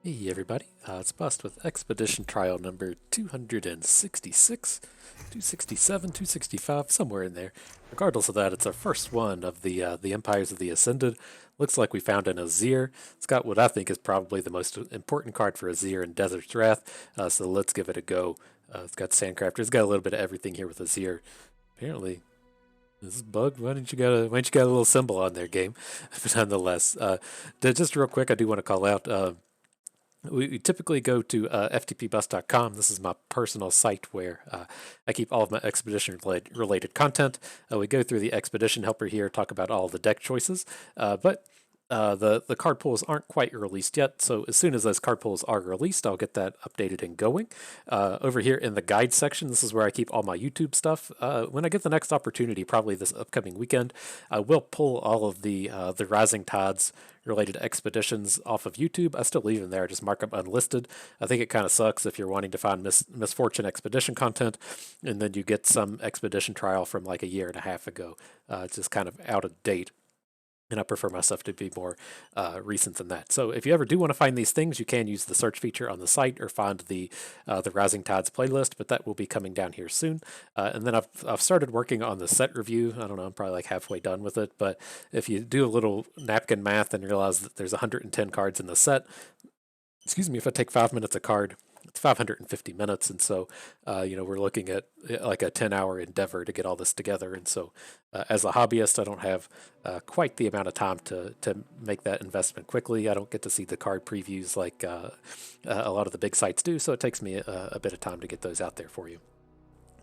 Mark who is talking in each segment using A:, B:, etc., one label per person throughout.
A: Hey everybody, it's Bust with Expedition Trial number 266, 267, 265, somewhere in there. Regardless of that, it's our first one of the Empires of the Ascended. Looks like we found an Azir. It's got what I think is probably the most important card for Azir in Desert's Wrath, so let's give it a go. It's got Sandcrafter, it's got a little bit of everything here with Azir. Apparently, this is bugged. Why didn't you got a little symbol on there, game? But nonetheless, just real quick, I do want to call out. We typically go to ftpbus.com. This is my personal site where I keep all of my expedition related content. We go through the expedition helper here, talk about all the deck choices, but the card pools aren't quite released yet, so as soon as those card pools are released, I'll get that updated and going. Over here in the guide section, this is where I keep all my YouTube stuff. When I get the next opportunity, probably this upcoming weekend, I will pull all of the Rising Tides related expeditions off of YouTube. I still leave them there, just mark them unlisted. I think it kind of sucks if you're wanting to find Misfortune expedition content and then you get some expedition trial from like a year and a half ago. It's just kind of out of date. And I prefer my stuff to be more recent than that. So if you ever do want to find these things, you can use the search feature on the site or find the Rising Tides playlist, but that will be coming down here soon. And then I've started working on the set review. I don't know, I'm probably like halfway done with it, but if you do a little napkin math and realize that there's 110 cards in the set, excuse me, if I take 5 minutes a card, it's 550 minutes, and so we're looking at like a 10-hour endeavor to get all this together. And so, as a hobbyist, I don't have quite the amount of time to make that investment quickly. I don't get to see the card previews like a lot of the big sites do, so it takes me a bit of time to get those out there for you.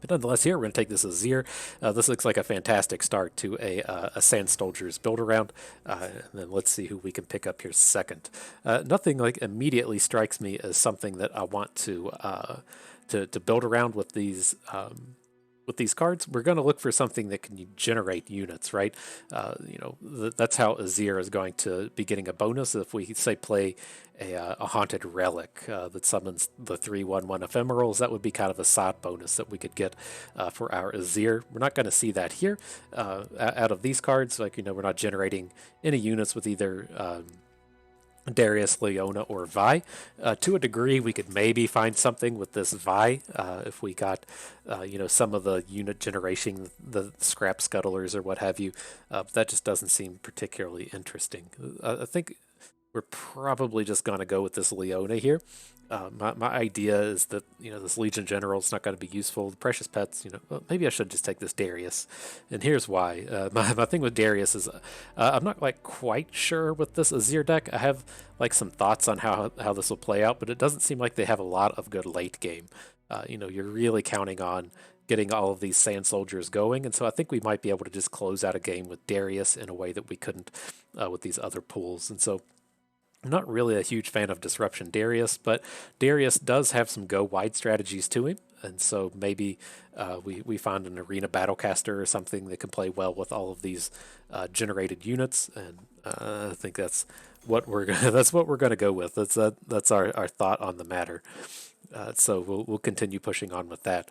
A: But nonetheless, here we're going to take this Azir. This looks like a fantastic start to a Sand Soldiers build around. And then let's see who we can pick up here second. Nothing like immediately strikes me as something that I want to build around with these. With these cards, we're going to look for something that can generate units, right? That's how Azir is going to be getting a bonus if we say play a haunted relic that summons the 3/1/1 ephemerals. That would be kind of a side bonus that we could get for our Azir. We're not going to see that here out of these cards. We're not generating any units with either. Darius, Leona, or Vi. To a degree, we could maybe find something with this Vi if we got, some of the unit generation, the scrap scuttlers or what have you. But that just doesn't seem particularly interesting. I think we're probably just going to go with this Leona here. My idea is that this Legion General is not going to be useful. The Precious Pets, well, maybe I should just take this Darius, and here's why. My thing with Darius is I'm not like quite sure with this Azir deck. I have like some thoughts on how this will play out, but it doesn't seem like they have a lot of good late game. You're really counting on getting all of these Sand Soldiers going, and so I think we might be able to just close out a game with Darius in a way that we couldn't with these other pools, and so. I'm not really a huge fan of Disruption Darius, but Darius does have some go wide strategies to him, and so maybe we find an arena battlecaster or something that can play well with all of these generated units, and I think that's what we're gonna go with. That's our thought on the matter. So we'll continue pushing on with that.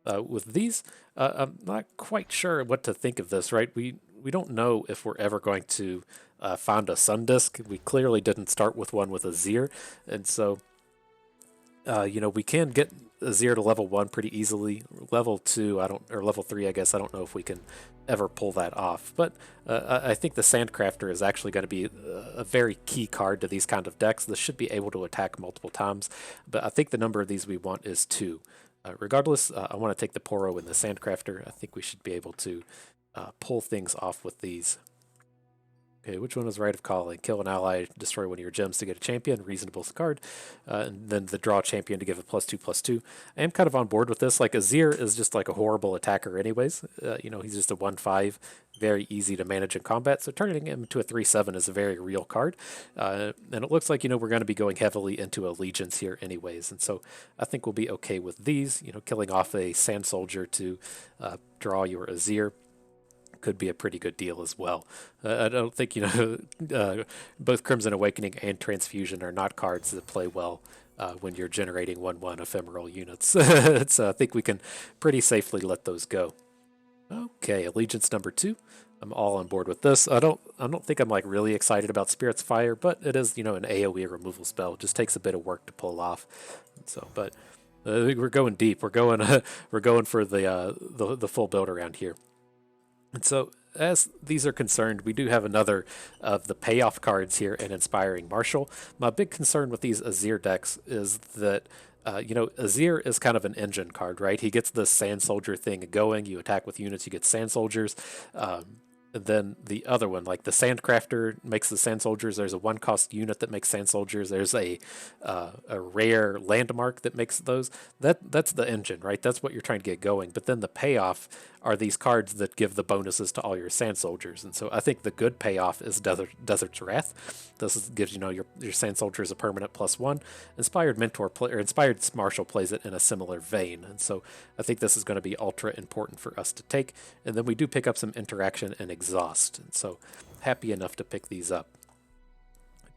A: With these, I'm not quite sure what to think of this. Right, we don't know if we're ever going to find a Sun Disk. We clearly didn't start with one with Azir, and so we can get Azir to level 1 pretty easily. Level 2, or level 3, I guess. I don't know if we can ever pull that off. But I think the Sandcrafter is actually going to be a very key card to these kind of decks. This should be able to attack multiple times, but I think the number of these we want is 2. Regardless, I want to take the Poro and the Sandcrafter. I think we should be able to pull things off with these. Okay, which one is Right of Calling? Kill an ally, destroy one of your gems to get a champion, reasonable card, and then the draw champion to give a +2/+2. I am kind of on board with this. Like Azir is just like a horrible attacker anyways. He's just a 1/5, very easy to manage in combat, so turning him to a 3/7 is a very real card. And it looks like, we're going to be going heavily into Allegiance here anyways, and so I think we'll be okay with these. Killing off a Sand Soldier to draw your Azir could be a pretty good deal as well. I don't think, both Crimson Awakening and Transfusion are not cards that play well when you're generating 1/1 ephemeral units. So I think we can pretty safely let those go. Okay, Allegiance number 2. I'm all on board with this. I don't think I'm like really excited about Spirit's Fire, but it is, an AoE removal spell. It just takes a bit of work to pull off. So, but we're going deep. We're going we're going for the full build around here. And so, as these are concerned, we do have another of the payoff cards here in Inspiring Martial. My big concern with these Azir decks is that, Azir is kind of an engine card, right? He gets the Sand Soldier thing going. You attack with units, you get Sand Soldiers. And then the other one, like the Sandcrafter makes the Sand Soldiers. There's a one-cost unit that makes Sand Soldiers. There's a rare landmark that makes those. That's the engine, right? That's what you're trying to get going. But then the payoff are these cards that give the bonuses to all your Sand Soldiers. And so I think the good payoff is Desert's Wrath. Gives your Sand Soldiers a permanent +1. Inspired Marshal plays it in a similar vein. And so I think this is going to be ultra important for us to take. And then we do pick up some interaction and exhaust. And so happy enough to pick these up.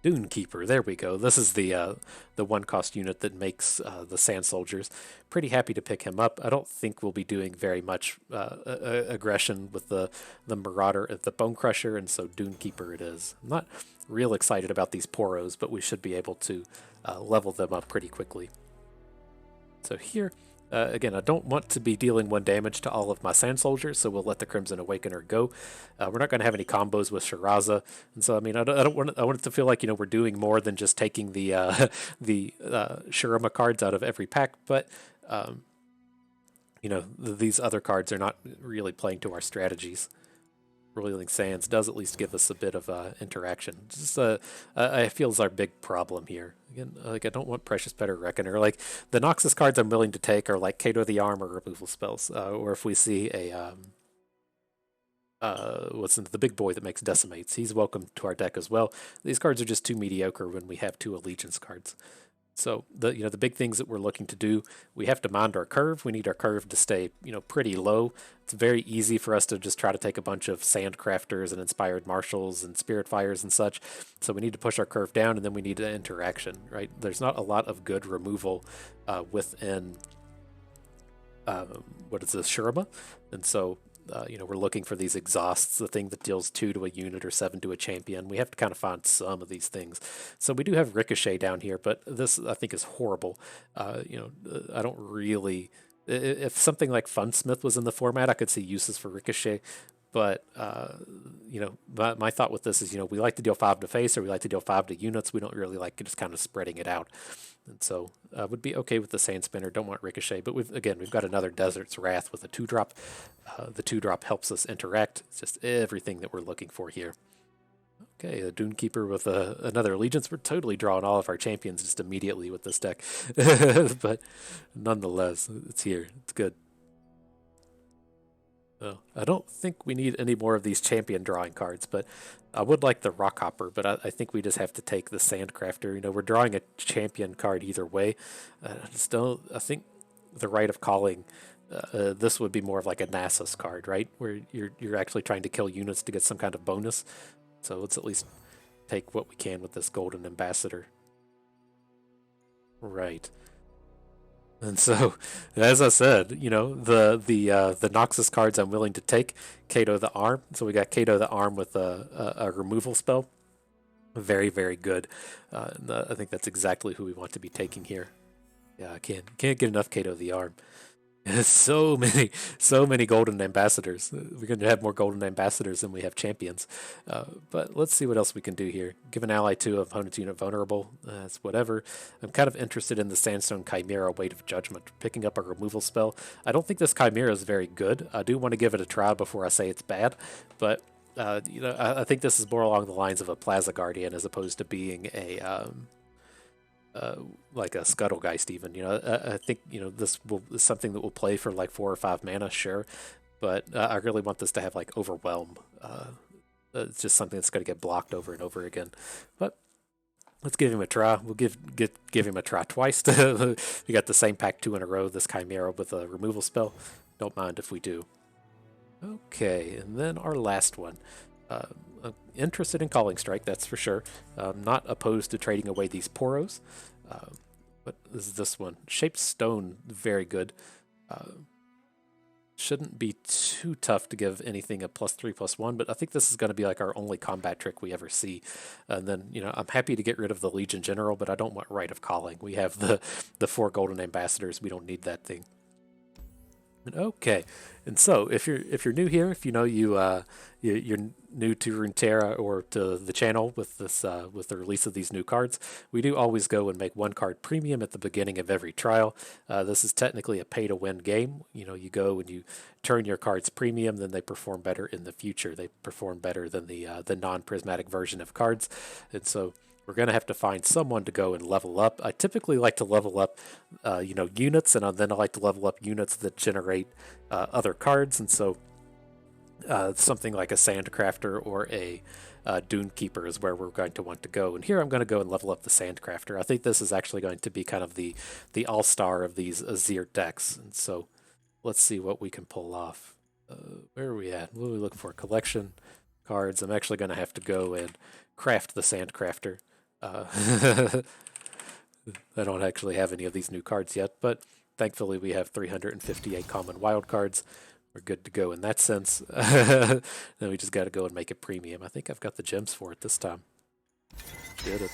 A: Dune Keeper, there we go. This is the one-cost unit that makes the Sand Soldiers. Pretty happy to pick him up. I don't think we'll be doing very much aggression with the Marauder at the Bone Crusher, and so Dune Keeper it is. I'm not real excited about these Poros, but we should be able to level them up pretty quickly. So here, again, I don't want to be dealing 1 damage to all of my Sand Soldiers, so we'll let the Crimson Awakener go. We're not going to have any combos with Shiraza, and so I mean, I want it to feel like we're doing more than just taking the Shurima cards out of every pack, but these other cards are not really playing to our strategies. Roiling Sands does at least give us a bit of interaction. Just I feel is our big problem here. Again, like I don't want Precious Petter Reckoner. Like the Noxus cards I'm willing to take are like Kato the Arm or removal spells, or if we see a the big boy that makes Decimates, he's welcome to our deck as well. These cards are just too mediocre when we have 2 Allegiance cards. So the big things that we're looking to do, we have to mind our curve. We need our curve to stay pretty low. It's very easy for us to just try to take a bunch of Sandcrafters and Inspired Marshals and Spirit Fires and such. So we need to push our curve down, and then we need an interaction, right? There's not a lot of good removal within Shurima, and so we're looking for these exhausts, the thing that deals 2 to a unit or 7 to a champion. We have to kind of find some of these things. So we do have Ricochet down here, but this I think is horrible. I don't really. If something like Funsmith was in the format, I could see uses for Ricochet. But my thought with this is, we like to deal 5 to face, or we like to deal 5 to units. We don't really like just kind of spreading it out. And so would be okay with the Sand Spinner. Don't want Ricochet, but we've got another Desert's Wrath with a 2-drop. The 2-drop helps us interact. It's just everything that we're looking for here. Okay, a Dune Keeper with another Allegiance. We're totally drawing all of our champions just immediately with this deck. But nonetheless, it's here. It's good. I don't think we need any more of these champion drawing cards, but I would like the Rockhopper, but I think we just have to take the Sandcrafter. We're drawing a champion card either way. I think the Rite of Calling, this would be more of like a Nasus card, right? Where you're actually trying to kill units to get some kind of bonus. So let's at least take what we can with this Golden Ambassador. Right. And so, as I said, the Noxus cards I'm willing to take. Kato the Arm. So we got Kato the Arm with a removal spell. Very, very good. I think that's exactly who we want to be taking here. Yeah, I can't get enough Kato the Arm. So many Golden Ambassadors. We're going to have more Golden Ambassadors than we have champions. But let's see what else we can do here. Give an ally to opponent's unit vulnerable. That's whatever. I'm kind of interested in the Sandstone Chimera Weight of Judgment. Picking up a removal spell. I don't think this Chimera is very good. I do want to give it a try before I say it's bad. But, I think this is more along the lines of a Plaza Guardian as opposed to being a... like a Scuttlegeist even. I think this is something that will play for like 4 or 5 mana, sure, but I really want this to have like Overwhelm. It's just something that's going to get blocked over and over again. But let's give him a try. We'll give him a try twice. We got the same pack 2 in a row. This Chimera with a removal spell. Don't mind if we do. Okay, and then our last one. Interested in Calling Strike, that's for sure. Not opposed to trading away these Poros. What is this one? Shaped Stone, very good. shouldn't be too tough to give anything a +3/+1, but I think this is going to be like our only combat trick we ever see. And then, you know, I'm happy to get rid of the Legion General, but I don't want Rite of Calling. We have the 4 Golden Ambassadors. We don't need that thing. Okay, and so if you're new here, if you know you're new to Runeterra or to the channel with this with the release of these new cards, we do always go and make 1 card premium at the beginning of every trial. This is technically a pay-to-win game. You know, you go and you turn your cards premium, then they perform better in the future. They perform better than the non-prismatic version of cards, and so we're going to have to find someone to go and level up. I typically like to level up, you know, units, and then I like to level up units that generate other cards. And so something like a Sandcrafter or a Dune Keeper is where we're going to want to go. And here I'm going to go and level up the Sandcrafter. I think this is actually going to be kind of the all-star of these Azir decks. And so let's see what we can pull off. Where are we at? What are we looking for? Collection cards. I'm actually going to have to go and craft the Sandcrafter. I don't actually have any of these new cards yet, but thankfully we have 358 common wild cards. We're good to go in that sense. Then we just got to go and make it premium. I think I've got the gems for it this time. Did it.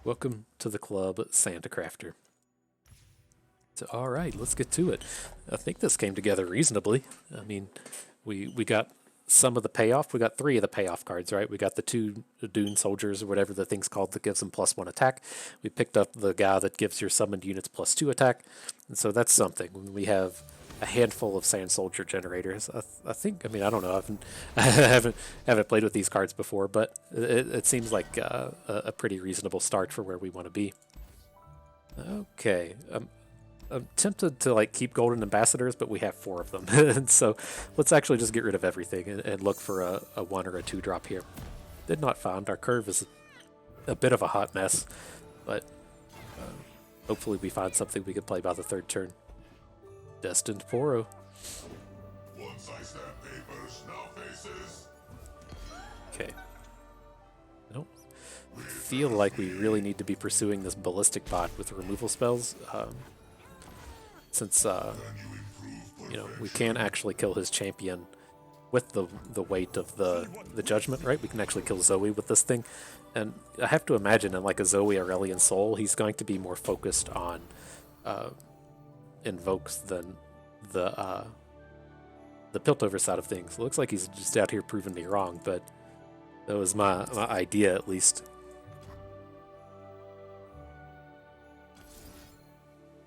A: Welcome to the club, Santa Crafter. So, all right, let's get to it. I think this came together reasonably. I mean, we got some of the payoff. We got 3 of the payoff cards, right? We got the 2 Dune Soldiers or whatever the thing's called that gives them +1 attack. We picked up the guy that gives your summoned units +2 attack. And so that's something. We have a handful of Sand Soldier generators. I think, I mean, I don't know. I haven't played with these cards before, but it seems like a pretty reasonable start for where we want to be. Okay. I'm tempted to like keep Golden Ambassadors, but we have 4 of them. And so let's actually just get rid of everything and look for a 1 or a 2 drop here. Did not find. Our curve is a bit of a hot mess, but hopefully we find something we can play by the 3rd turn. Destined Poro.
B: Once I stamp papers, now faces.
A: Okay. I don't feel like we really need to be pursuing this ballistic bot with removal spells. Since you know, we can actually kill his champion with the weight of the judgment, right? We can actually kill Zoe with this thing, and I have to imagine in like a Zoe Aurelian Soul, he's going to be more focused on invokes than the Piltover side of things. It looks like he's just out here proving me wrong, but that was my idea at least.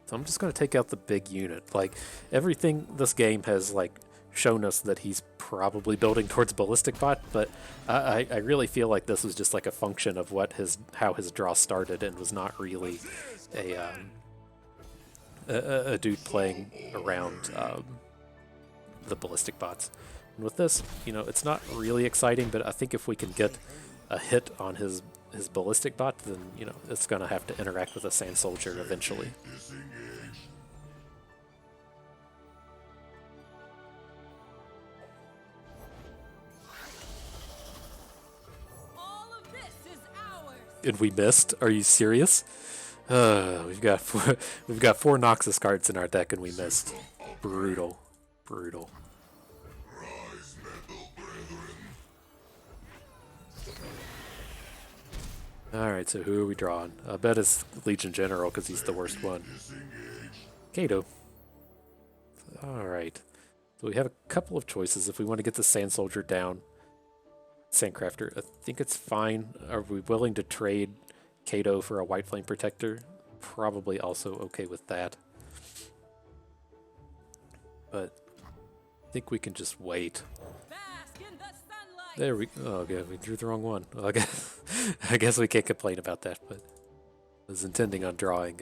A: So I'm just going to take out the big unit. Like, everything this game has, like, shown us that he's probably building towards Ballistic Bot, but I really feel like this was just, like, a function of how his draw started and was not really a dude playing around the Ballistic Bots. And with this, you know, it's not really exciting, but I think if we can get a hit on his Ballistic Bot, then, you know, it's going to have to interact with a Sand Soldier eventually. And we missed? Are you serious? We've got 4 Noxus cards in our deck and we missed. Brutal. Brutal. Alright, so who are we drawing? I bet it's Legion General because he's the worst one. Kato. Alright. So we have a couple of choices if we want to get the Sand Soldier down. Sandcrafter, I think it's fine. Are we willing to trade Kato for a White Flame Protector? Probably also okay with that. But I think we can just wait. There we go. Oh, God, we drew the wrong one. Well, I guess we can't complain about that, but I was intending on drawing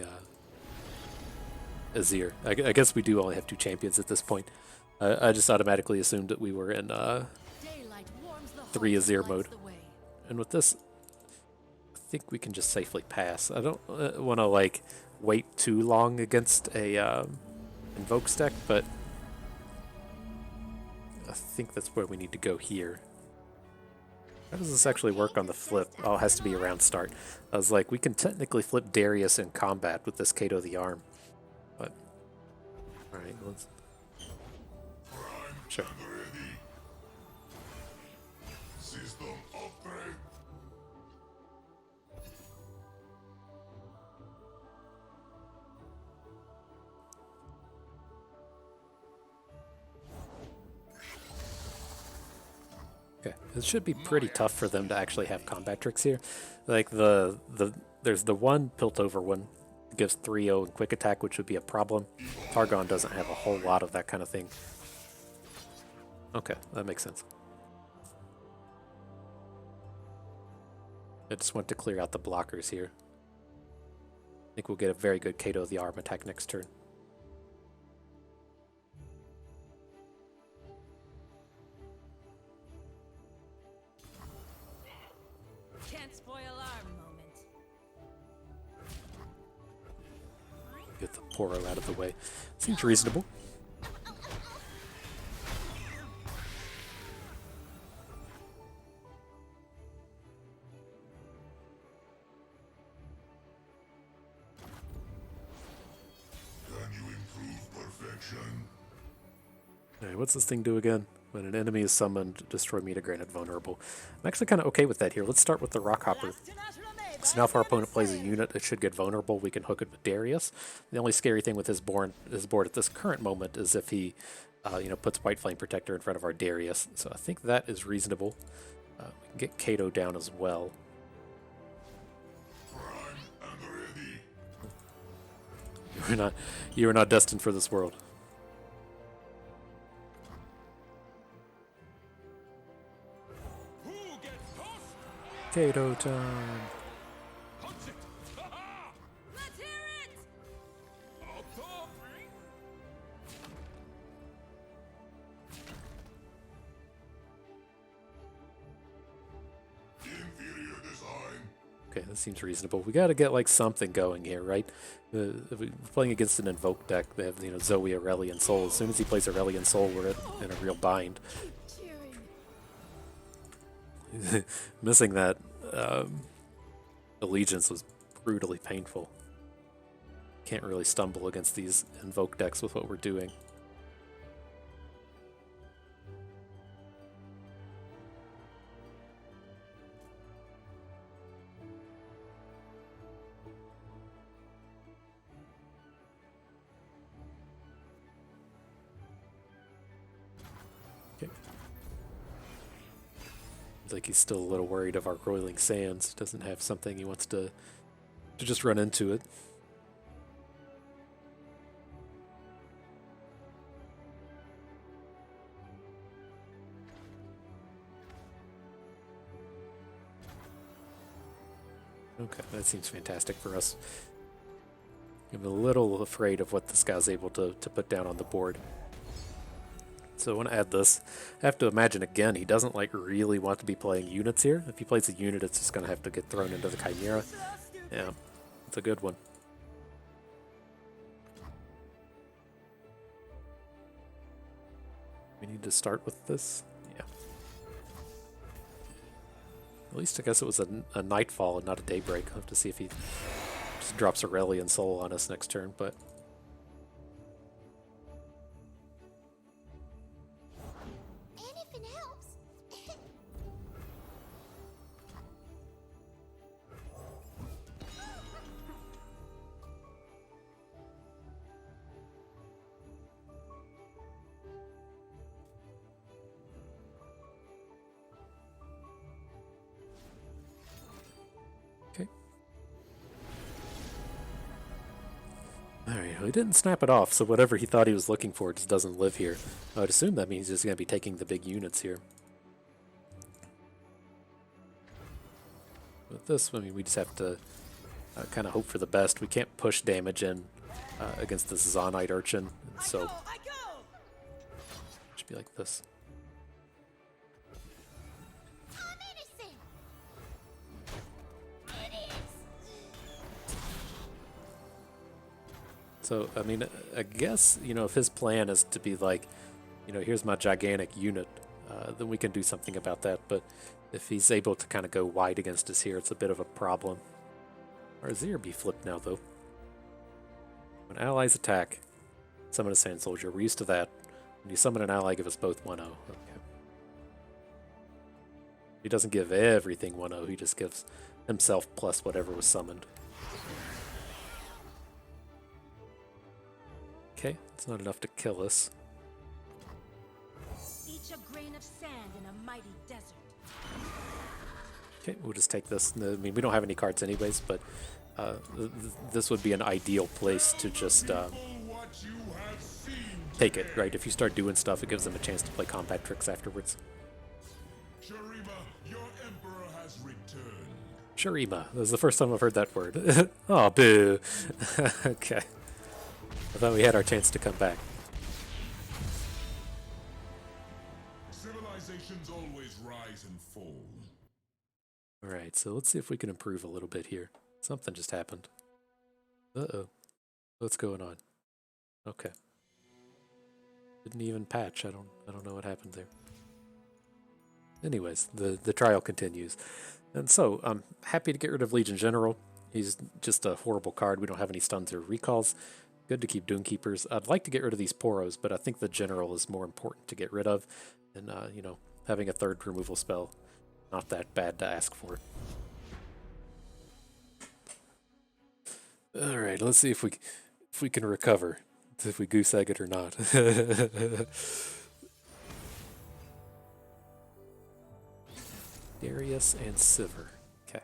A: Azir. I guess we do only have 2 champions at this point. I just automatically assumed that we were in 3 Azir mode. And with this, I think we can just safely pass. I don't want to like wait too long against a Invoke deck, but I think that's where we need to go here. How does this actually work on the flip? Oh, it has to be around start. I was like, we can technically flip Darius in combat with this Kato the Arm. But, alright, Sure.
B: and ready. System upgrade.
A: Okay, it should be pretty tough for them to actually have combat tricks here. Like there's the one Piltover one that gives 3-0 and quick attack, which would be a problem. Targon doesn't have a whole lot of that kind of thing. Okay, that makes sense. I just want to clear out the blockers here. I think we'll get a very good Kato the Arm attack next turn.
C: Can't spoil our moment.
A: Get the Poro out of the way. Seems reasonable.
B: Can you improve perfection?
A: Alright, what's this thing do again? When an enemy is summoned, destroy meter granted vulnerable. I'm actually kind of okay with that here. Let's start with the Rockhopper. So now if our opponent plays a unit that should get vulnerable, we can hook it with Darius. The only scary thing with his board at this current moment is if he puts White Flame Protector in front of our Darius. So I think that is reasonable. We can get Kato down as well.
B: Prime and ready.
A: You are not destined for this world.
D: Who gets tossed?
A: Kato time.
D: Punch it! Ha-ha!
C: Let's hear it!
D: Up top!
B: Inferior design.
A: Okay, that seems reasonable. We got to get like something going here, right? If we're playing against an Invoke deck. They have Zoe, Aurelion Soul. As soon as he plays Aurelion Soul, we're in a real bind.
C: Cheering.
A: Missing that Allegiance was brutally painful. Can't really stumble against these Invoke decks with what we're doing. Okay. Seems like he's still a little worried of our Roiling Sands. Doesn't have something he wants to just run into it. Okay, that seems fantastic for us. I'm a little afraid of what this guy's able to put down on the board. So I want to add this. I have to imagine again, he doesn't like really want to be playing units here. If he plays a unit, it's just going to have to get thrown into the Chimera. Yeah, it's a good one. We need to start with this. Yeah. At least I guess it was a Nightfall and not a Daybreak. I'll have to see if he just drops Aurelion Soul on us next turn, but...
E: Anything helps.
A: Okay. Alright, well, he didn't snap it off, so whatever he thought he was looking for just doesn't live here. I'd assume that means he's just going to be taking the big units here. With this, I mean, we just have to kind of hope for the best. We can't push damage in against this Zonite Urchin, so
C: I go!
A: it should be like this.
E: I'm innocent. It is.
A: So, I mean, I guess, if his plan is to be like, here's my gigantic unit, then we can do something about that. But if he's able to kind of go wide against us here, it's a bit of a problem. Our Azir be flipped now, though. When allies attack, summon a Sand Soldier. We're used to that. When you summon an ally, give us both 1-0. Okay. He doesn't give everything 1-0, he just gives himself plus whatever was summoned. Okay, that's not enough to kill us.
C: Each a grain of sand in a mighty desert.
A: Okay, we'll just take this. I mean, we don't have any cards anyways, but this would be an ideal place to just
B: What you have seen.
A: take it, right? If you start doing stuff, it gives them a chance to play combat tricks afterwards.
B: Shurima, your emperor has returned.
A: Shurima. That was the first time I've heard that word. Oh, boo. Okay. I thought we had our chance to come back.
B: Civilizations always rise and fall.
A: Alright, so let's see if we can improve a little bit here. Something just happened. Uh-oh. What's going on? Okay. Didn't even patch. I don't know what happened there. Anyways, the trial continues. And so, I'm happy to get rid of Legion General. He's just a horrible card. We don't have any stuns or recalls. Good to keep Doomkeepers. I'd like to get rid of these Poros, but I think the General is more important to get rid of. And, you know, having a third removal spell, not that bad to ask for. Alright, let's see if we can recover. If we goose egg it or not. Darius and Sivir. Okay.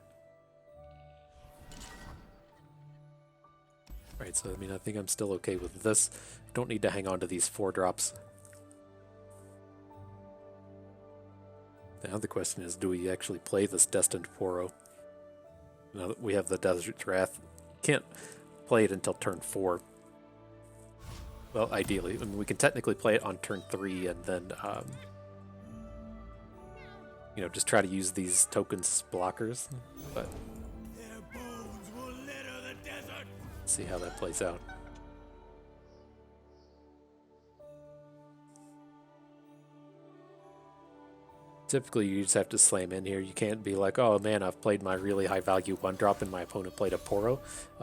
A: Alright, so I mean, I think I'm still okay with this. Don't need to hang on to these 4 drops. Now the question is, do we actually play this Destined Poro? Now that we have the Desert Wrath, can't play it until turn 4. Well, ideally. I mean, we can technically play it on turn 3 and then, you know, just try to use these tokens as blockers. But
D: Their bones will litter the desert.
A: see how that plays out. Typically, you just have to slam in here. You can't be like, oh man, I've played my really high value 1-drop and my opponent played a Poro.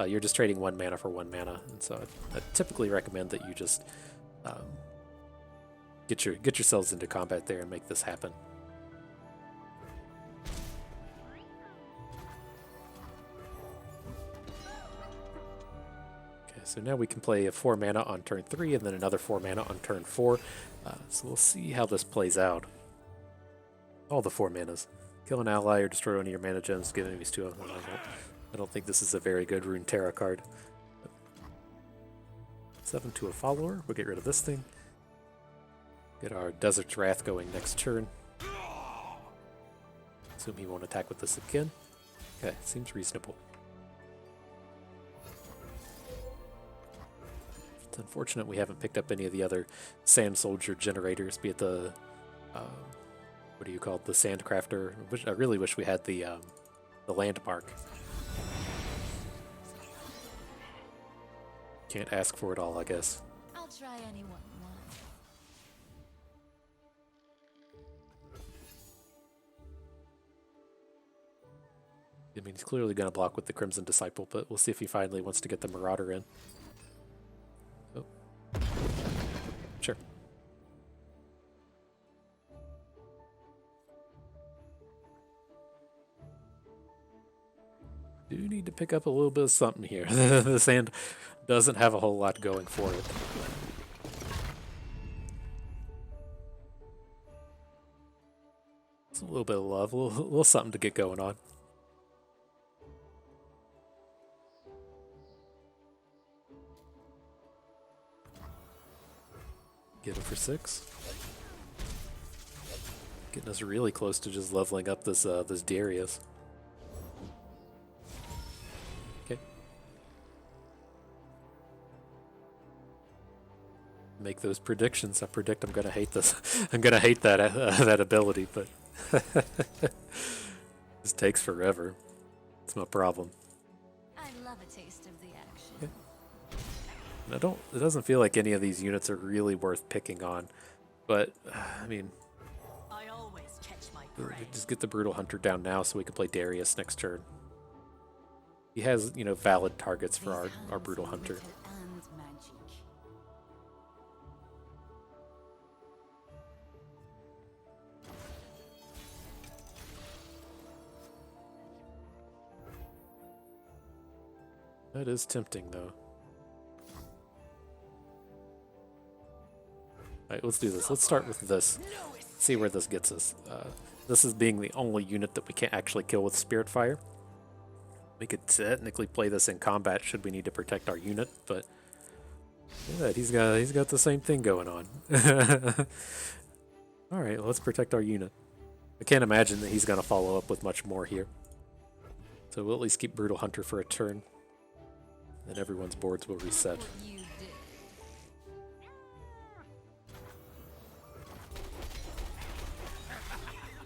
A: You're just trading 1 mana for 1 mana. And so I typically recommend that you just get yourselves into combat there and make this happen. Okay, so now we can play a 4 mana on turn 3 and then another 4 mana on turn 4. So we'll see how this plays out. All the 4 manas. Kill an ally or destroy one of your mana gems, give enemies 2 of them. I don't think this is a very good Runeterra card. 7 to a follower. We'll get rid of this thing. Get our Desert's Wrath going next turn. Assume he won't attack with this again. Okay, seems reasonable. It's unfortunate we haven't picked up any of the other Sand Soldier generators, be it the what do you call it? The Sandcrafter. I really wish we had the landmark. Can't ask for it all, I guess.
E: I'll try anyone once.
A: I mean, he's clearly going to block with the Crimson Disciple, but we'll see if he finally wants to get the Marauder in. Oh. Sure. Do need to pick up a little bit of something here. The sand doesn't have a whole lot going for it. It's a little bit of love, a little something to get going on. Get him for 6. Getting us really close to just leveling up this this Darius. Okay. Make those predictions. I predict I'm gonna hate this. I'm gonna hate that that ability, but this takes forever. It's my problem.
E: I love a taste of the action.
A: And it doesn't feel like any of these units are really worth picking on, but I mean,
C: I always catch my prey.
A: just get the Brutal Hunter down now so we can play Darius next turn. He has, you know, valid targets for our Brutal Hunter.
E: And magic.
A: That is tempting, though. Alright, let's do this. Let's start with this. See where this gets us. This is being the only unit that we can't actually kill with Spirit Fire. We could technically play this in combat should we need to protect our unit, but yeah, he's got the same thing going on. Alright, let's protect our unit. I can't imagine that he's going to follow up with much more here. So we'll at least keep Brutal Hunter for a turn. Then everyone's boards will reset.
E: You did.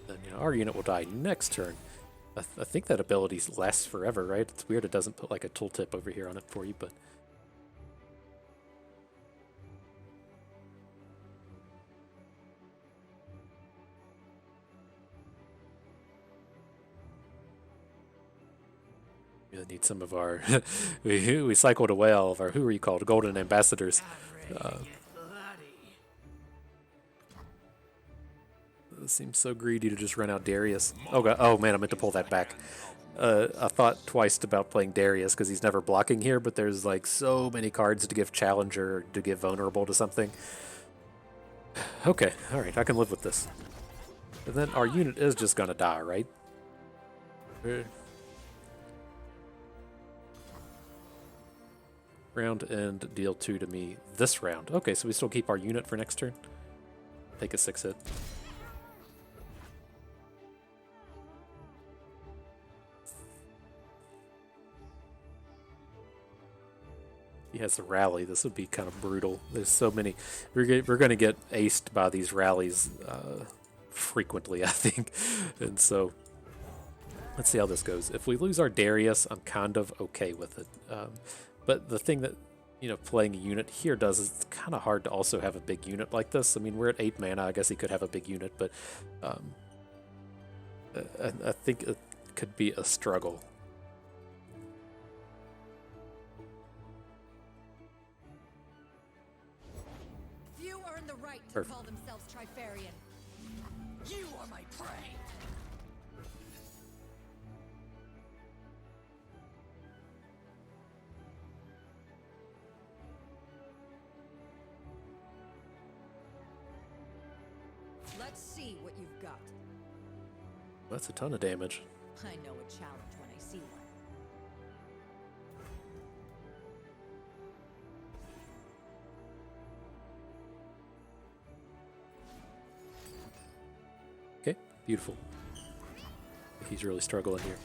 A: Then our unit will die next turn. I think that ability lasts forever, right? It's weird it doesn't put like a tooltip over here on it for you, but... We need some of our... we cycled away all of our... Who are you called? Golden Ambassadors. It seems so greedy to just run out Darius. Oh god! Oh man, I meant to pull that back. I thought twice about playing Darius because he's never blocking here, but there's like so many cards to give Challenger or to give Vulnerable to something. Okay, alright, I can live with this. And then our unit is just gonna die, right? Round end, deal 2 to me this round. Okay, so we still keep our unit for next turn. Take a 6-hit. He has a rally. This would be kind of brutal. There's so many. We're going to get aced by these rallies frequently, I think. And so let's see how this goes. If we lose our Darius, I'm kind of okay with it. But the thing that, playing a unit here does is it's kind of hard to also have a big unit like this. I mean, we're at 8 mana. I guess he could have a big unit, but I think it could be a struggle.
C: Few earn the right to
A: Perfect.
C: call themselves Trifarian. You are my prey. Let's see what you've got.
A: That's a ton of damage.
C: I know a challenge when I see one.
A: Okay, beautiful. He's really struggling here.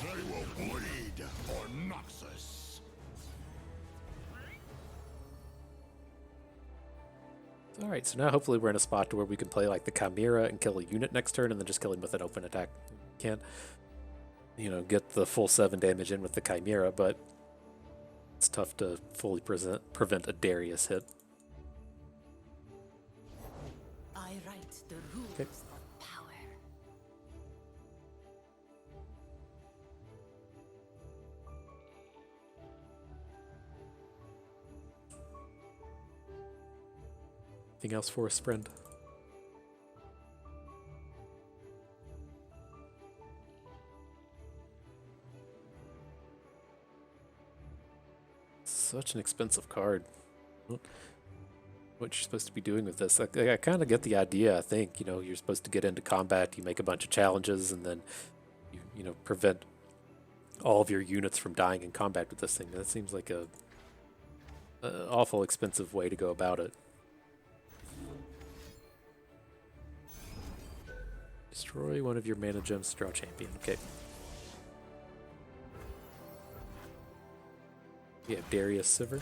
B: They will bleed for Noxus.
A: Alright, so now hopefully we're in a spot to where we can play like the Chimera and kill a unit next turn and then just kill him with an open attack. Can't, get the full 7 damage in with the Chimera, but it's tough to fully prevent a Darius hit.
C: I write the rules
A: Okay.
C: of power.
A: Anything else for us, friend? Such an expensive card. What you're supposed to be doing with this? I kind of get the idea. I think you're supposed to get into combat. You make a bunch of challenges, and then you prevent all of your units from dying in combat with this thing. That seems like a awful expensive way to go about it. Destroy one of your mana gems, draw champion. Okay. We have Darius Sivir.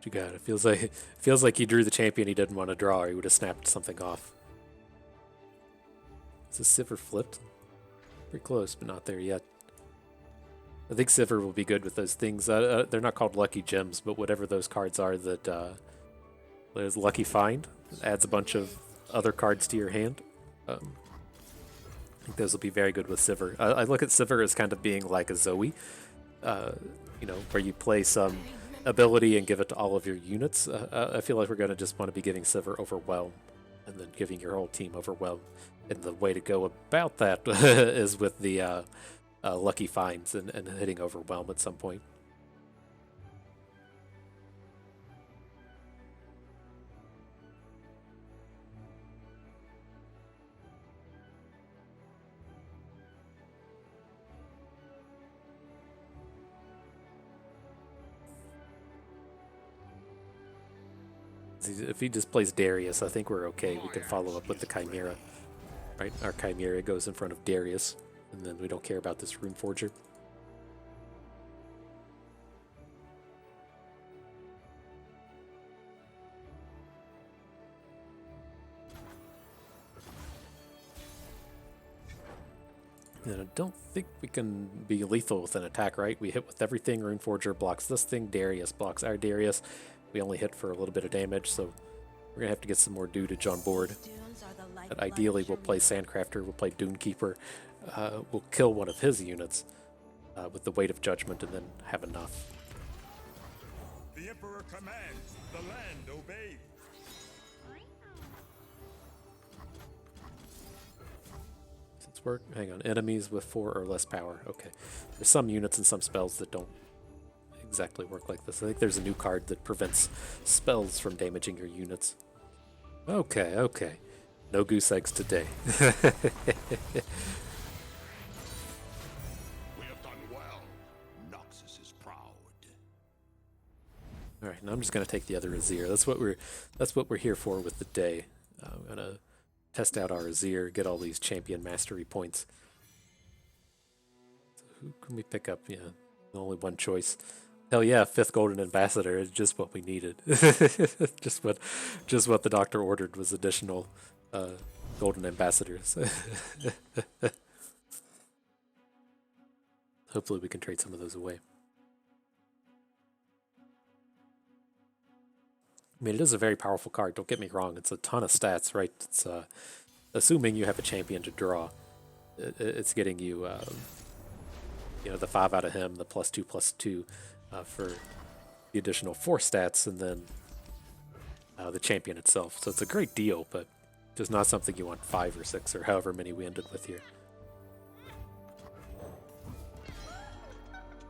A: You got it. Feels like he drew the champion he didn't want to draw, or he would have snapped something off. Is this Sivir flipped? Pretty close, but not there yet. I think Sivir will be good with those things. They're not called lucky gems, but whatever those cards are that there's Lucky Find. It adds a bunch of other cards to your hand. I think those will be very good with Sivir. I look at Sivir as kind of being like a Zoe, you know, where you play some ability and give it to all of your units. I feel like we're going to just want to be giving Sivir Overwhelm and then giving your whole team Overwhelm. And the way to go about that is with the Lucky Finds and hitting Overwhelm at some point. If he just plays Darius, I think we're okay. We can follow up with the Chimera. Right? Our Chimera goes in front of Darius, and then we don't care about this Rune Forger. And I don't think we can be lethal with an attack, right? We hit with everything. Rune Forger blocks this thing. Darius blocks our Darius. We only hit for a little bit of damage, so we're going to have to get some more dudage on board. But ideally, we'll play Sandcrafter, we'll play Dunekeeper, we'll kill one of his units with the Weight of Judgment and then have enough.
D: The Emperor commands, the land obeys.
A: Since we're, hang on, enemies with 4 or less power. Okay. There's some units and some spells that don't exactly work like this. I think there's a new card that prevents spells from damaging your units. Okay, okay. No goose eggs today.
B: We have done well. Noxus is proud.
A: All right, now I'm just gonna take the other Azir. That's what we're here for with the day. I'm gonna test out our Azir, get all these champion mastery points. So who can we pick up? Yeah, only one choice. Hell yeah, 5th Golden Ambassador is just what we needed. just what the doctor ordered was additional Golden Ambassadors. Hopefully we can trade some of those away. I mean, it is a very powerful card, don't get me wrong. It's a ton of stats, right? It's assuming you have a champion to draw. It's getting you, you know, the 5 out of him, the +2/+2 for the additional 4 stats, and then the champion itself. So it's a great deal, but just not something you want 5 or 6 or however many we ended with here.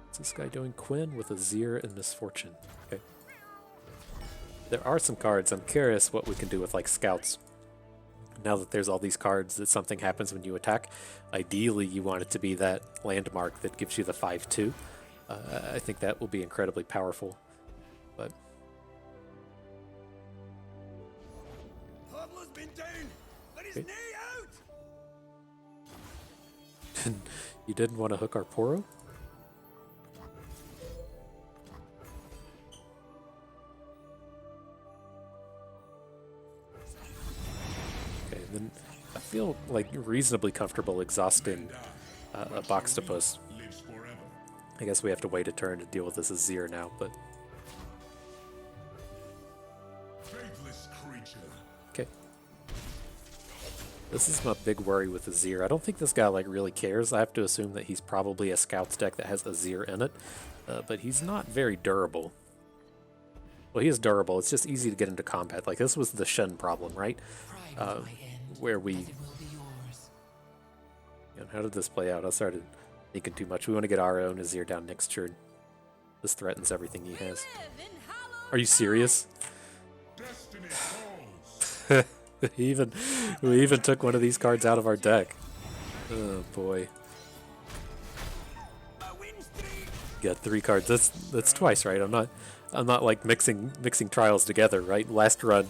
A: What's this guy doing? Quinn with Azir and Misfortune. Okay. There are some cards. I'm curious what we can do with like scouts. Now that there's all these cards that something happens when you attack, ideally you want it to be that landmark that gives you the 5/2. I think that will be incredibly powerful, but
D: Pablo's been down. Let his knee out.
A: you didn't want to hook our Poro? Okay, then I feel like reasonably comfortable exhausting a Boxtopus.
B: Lives forever.
A: I guess we have to wait a turn to deal with this Azir now, but
B: Faithless creature.
A: okay. This is my big worry with Azir. I don't think this guy like really cares. I have to assume that he's probably a Scouts deck that has Azir in it, but he's not very durable. Well, he is durable. It's just easy to get into combat. Like this was the Shen problem, right? Where we. And how did this play out? I started thinking too much. We want to get our own Azir down next turn. This threatens everything he has. Are you serious?
B: Destiny calls.
A: we even took one of these cards out of our deck. Oh boy. Got 3 cards. That's twice, right? I'm not like mixing trials together, right? Last run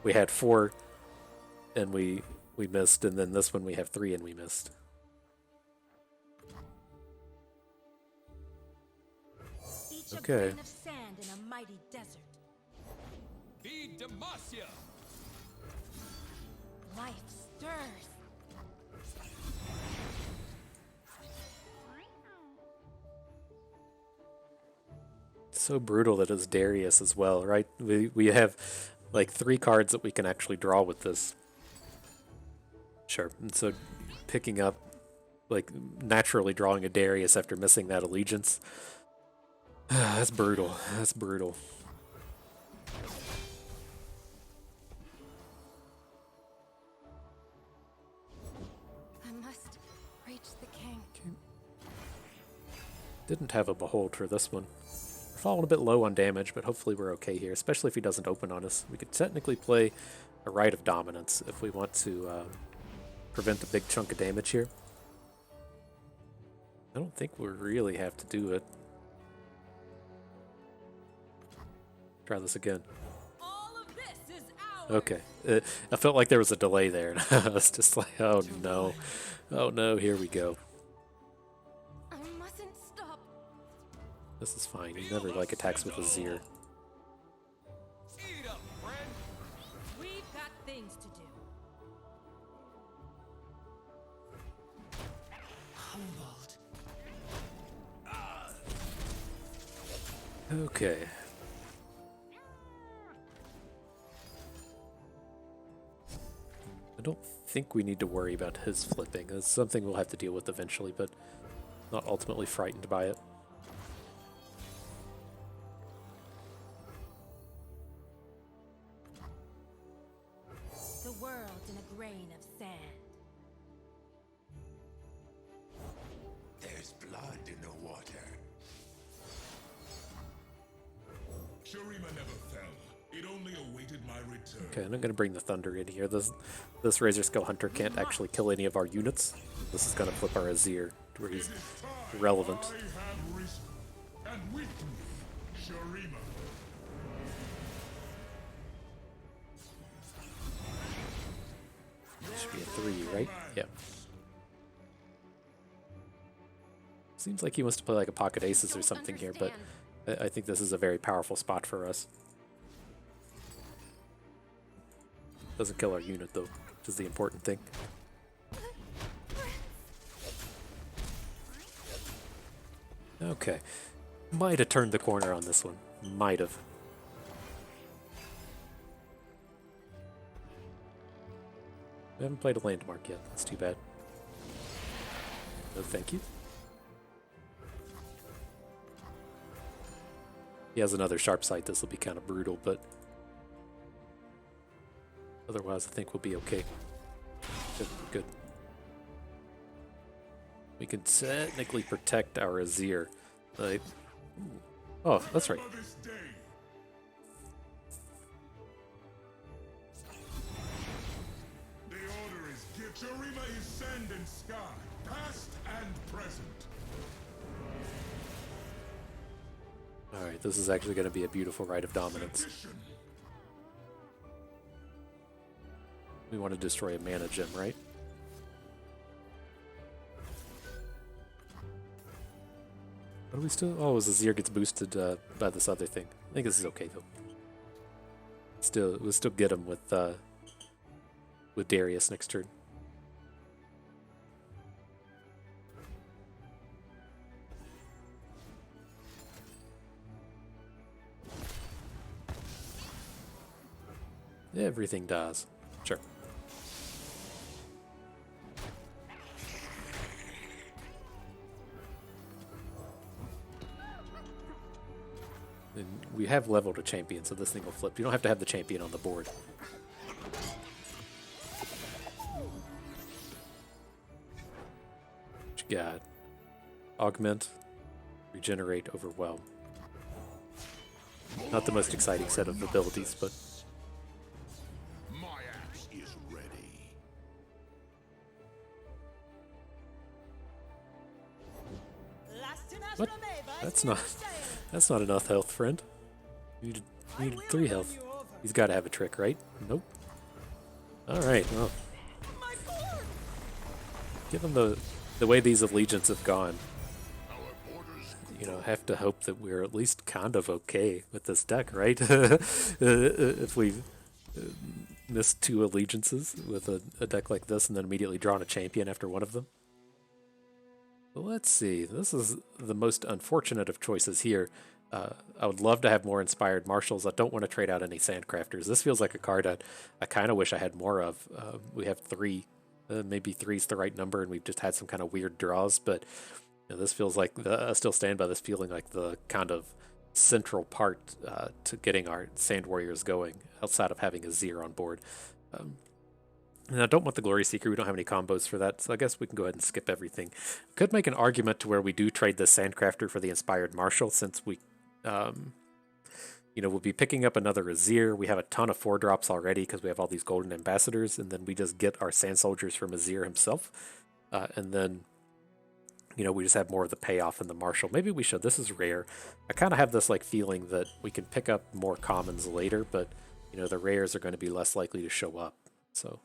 A: we had 4 and we missed, and then this one we have 3 and we missed. Okay.
C: Of sand in a mighty desert.
D: Feed Demacia.
C: Life stirs.
A: So brutal that it's Darius as well, right? We have like 3 cards that we can actually draw with this. Sure. And so picking up, like, naturally drawing a Darius after missing that Allegiance. That's brutal. That's brutal.
E: I must reach the king.
A: Didn't have a Behold for this one. We're falling a bit low on damage, but hopefully we're okay here, especially if he doesn't open on us. We could technically play a Rite of Dominance if we want to prevent a big chunk of damage here. I don't think we really have to do it. Try this again.
C: All of this is ours.
A: Okay. I felt like there was a delay there. I was just like, oh no. Oh no, here we go.
E: I mustn't stop.
A: This is fine. You never like attacks with Azir.
D: Eat up, friend.
C: We've got things to do.
D: Humbled.
A: Okay. I don't think we need to worry about his flipping. It's something we'll have to deal with eventually, but not ultimately frightened by it.
C: The world in a grain of sand.
B: There's blood in the water. Shurima never fell. It only awaited my return.
A: Okay, and I'm going to bring the Thunder in here. This Razor Skull Hunter can't actually kill any of our units. This is going to flip our Azir to where he's irrelevant.
B: I have risen. And with me, Shurima.
A: Should be a 3, right? Yeah. Seems like he wants to play like a Pocket Aces or something here, but I think this is a very powerful spot for us. Doesn't kill our unit though, which is the important thing. Okay. Might have turned the corner on this one. Might have. We haven't played a landmark yet. That's too bad. No thank you. He has another sharp sight. This will be kind of brutal, but otherwise I think we'll be okay. Good, good. We can technically protect our Azir. Like, oh, that's right.
B: Remember this day. The order is give Shurima is sand and sky, past and present.
A: Alright, this is actually going to be a beautiful Rite of Dominance.
B: Tradition.
A: We want to destroy a mana gem, right? What do we still? Oh, Azir gets boosted by this other thing. I think this is okay though. We'll still get him with Darius next turn. Everything dies. Sure. And we have leveled a champion, so this thing will flip. You don't have to have the champion on the board. What you got? Augment, regenerate, overwhelm. Not the most exciting set of abilities, but
B: My axe is ready.
A: what? That's not enough health, friend. You need 3 health. He's got to have a trick, right? Nope. All right. Well, given the way these allegiance have gone, you know, have to hope that we're at least kind of okay with this deck, right? If we missed 2 allegiances with a deck like this and then immediately drawn a champion after one of them. But let's see. This is the most unfortunate of choices here. I would love to have more inspired marshals. I don't want to trade out any sandcrafters. This feels like a card I kind of wish I had more of. We have 3 maybe 3's the right number, and we've just had some kind of weird draws. But this feels like I still stand by this feeling like the kind of central part to getting our Sand Warriors going, outside of having Azir on board. And I don't want the Glory Seeker. We don't have any combos for that, so I guess we can go ahead and skip everything. Could make an argument to where we do trade the Sandcrafter for the Inspired Marshal, since we, we'll be picking up another Azir. We have a ton of 4-drops already because we have all these Golden Ambassadors, and then we just get our Sand Soldiers from Azir himself. And then, we just have more of the payoff in the Marshal. Maybe we should. This is rare. I kind of have this feeling that we can pick up more commons later, but, the rares are going to be less likely to show up. So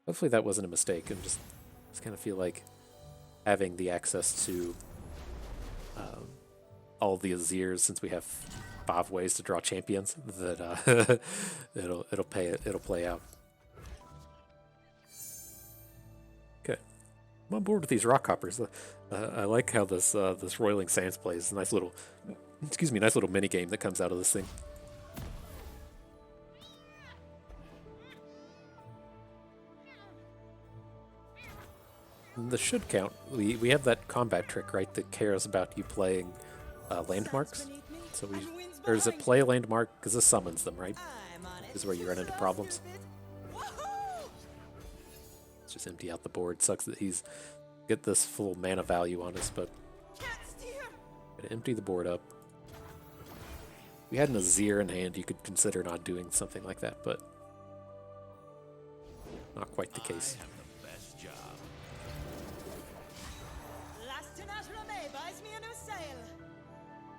A: hopefully that wasn't a mistake, and just kind of feel like having the access to all the Azirs, since we have 5 ways to draw champions, that it'll play out. Okay, I'm on board with these rock hoppers. I like how this Roiling Sands plays. Nice little mini game that comes out of this thing. This should count. We have that combat trick, right, that cares about you playing landmarks. So or does it play a landmark? Because this summons them, right? This is where you run into problems. Let's just empty out the board. Sucks that he's get this full mana value on us, but gotta empty the board up. If we had an Azir in hand, you could consider not doing something like that, but not quite the case.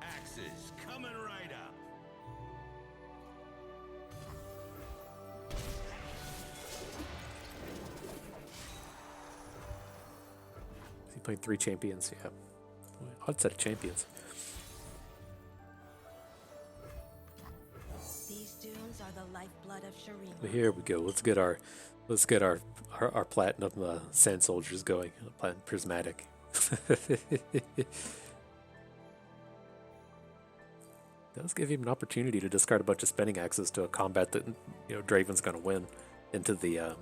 D: Axes coming right up.
A: He played 3 champions, yeah. Odd set of champions.
C: These dunes are the lifeblood of Shurima.
A: But here we go. Let's get our platinum Sand Soldiers going. Platinum Prismatic. Does give him an opportunity to discard a bunch of spinning axes to a combat that Draven's going to win into the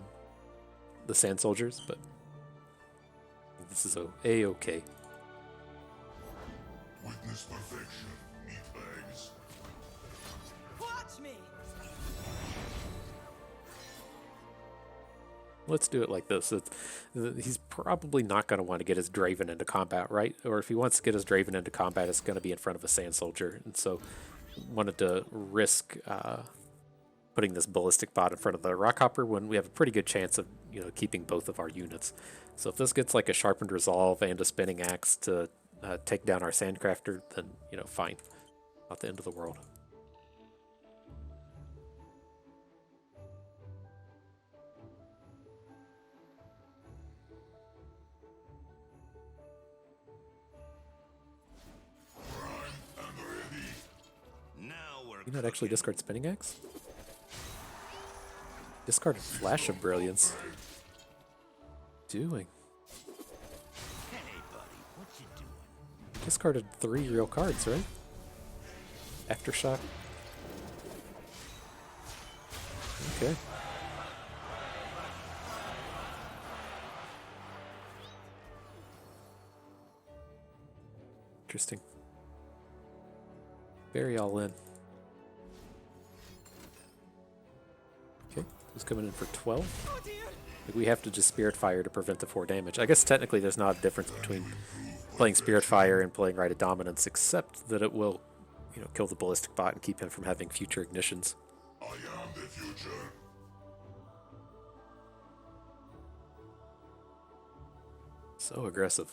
A: Sand Soldiers, but this is a-okay.
B: Witness perfection, meatbags.
C: Watch me.
A: Let's do it like this. He's probably not going to want to get his Draven into combat, right? Or if he wants to get his Draven into combat, it's going to be in front of a Sand Soldier. And so wanted to risk putting this Ballistic Bot in front of the Rockhopper when we have a pretty good chance of keeping both of our units. So if this gets like a Sharpened Resolve and a Spinning Axe to take down our Sandcrafter, then fine. Not the end of the world. You not actually discard Spinning Axe? Discarded Flash of Brilliance. Doing.
D: Hey, buddy, what you doing?
A: Discarded 3 real cards, right? Aftershock. Okay. Interesting. Very all in. Okay, who's coming in for 12? We have to just Spirit Fire to prevent the 4 damage. I guess technically there's not a difference between playing Spirit Fire and playing Rite of Dominance, except that it will, kill the Ballistic Bot and keep him from having future ignitions.
B: I am the future.
A: So aggressive.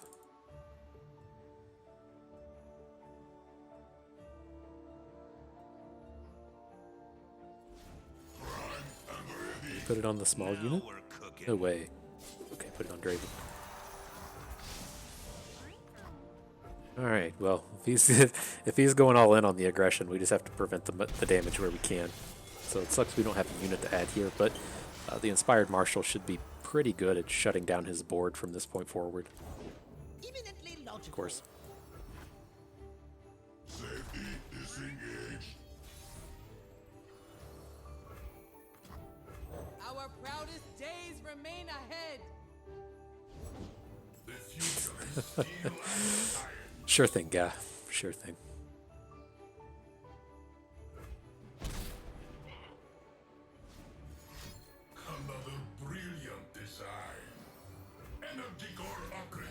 A: Put it on the small unit? No way. Okay, put it on Draven. Alright, well, if he's going all in on the aggression, we just have to prevent the damage where we can. So it sucks we don't have a unit to add here, but the Inspired Marshal should be pretty good at shutting down his board from this point forward. Of course.
B: Safety disengaged.
C: Our proudest days remain ahead.
A: Sure thing, guy. Sure thing.
B: Another brilliant design. Energy core upgraded.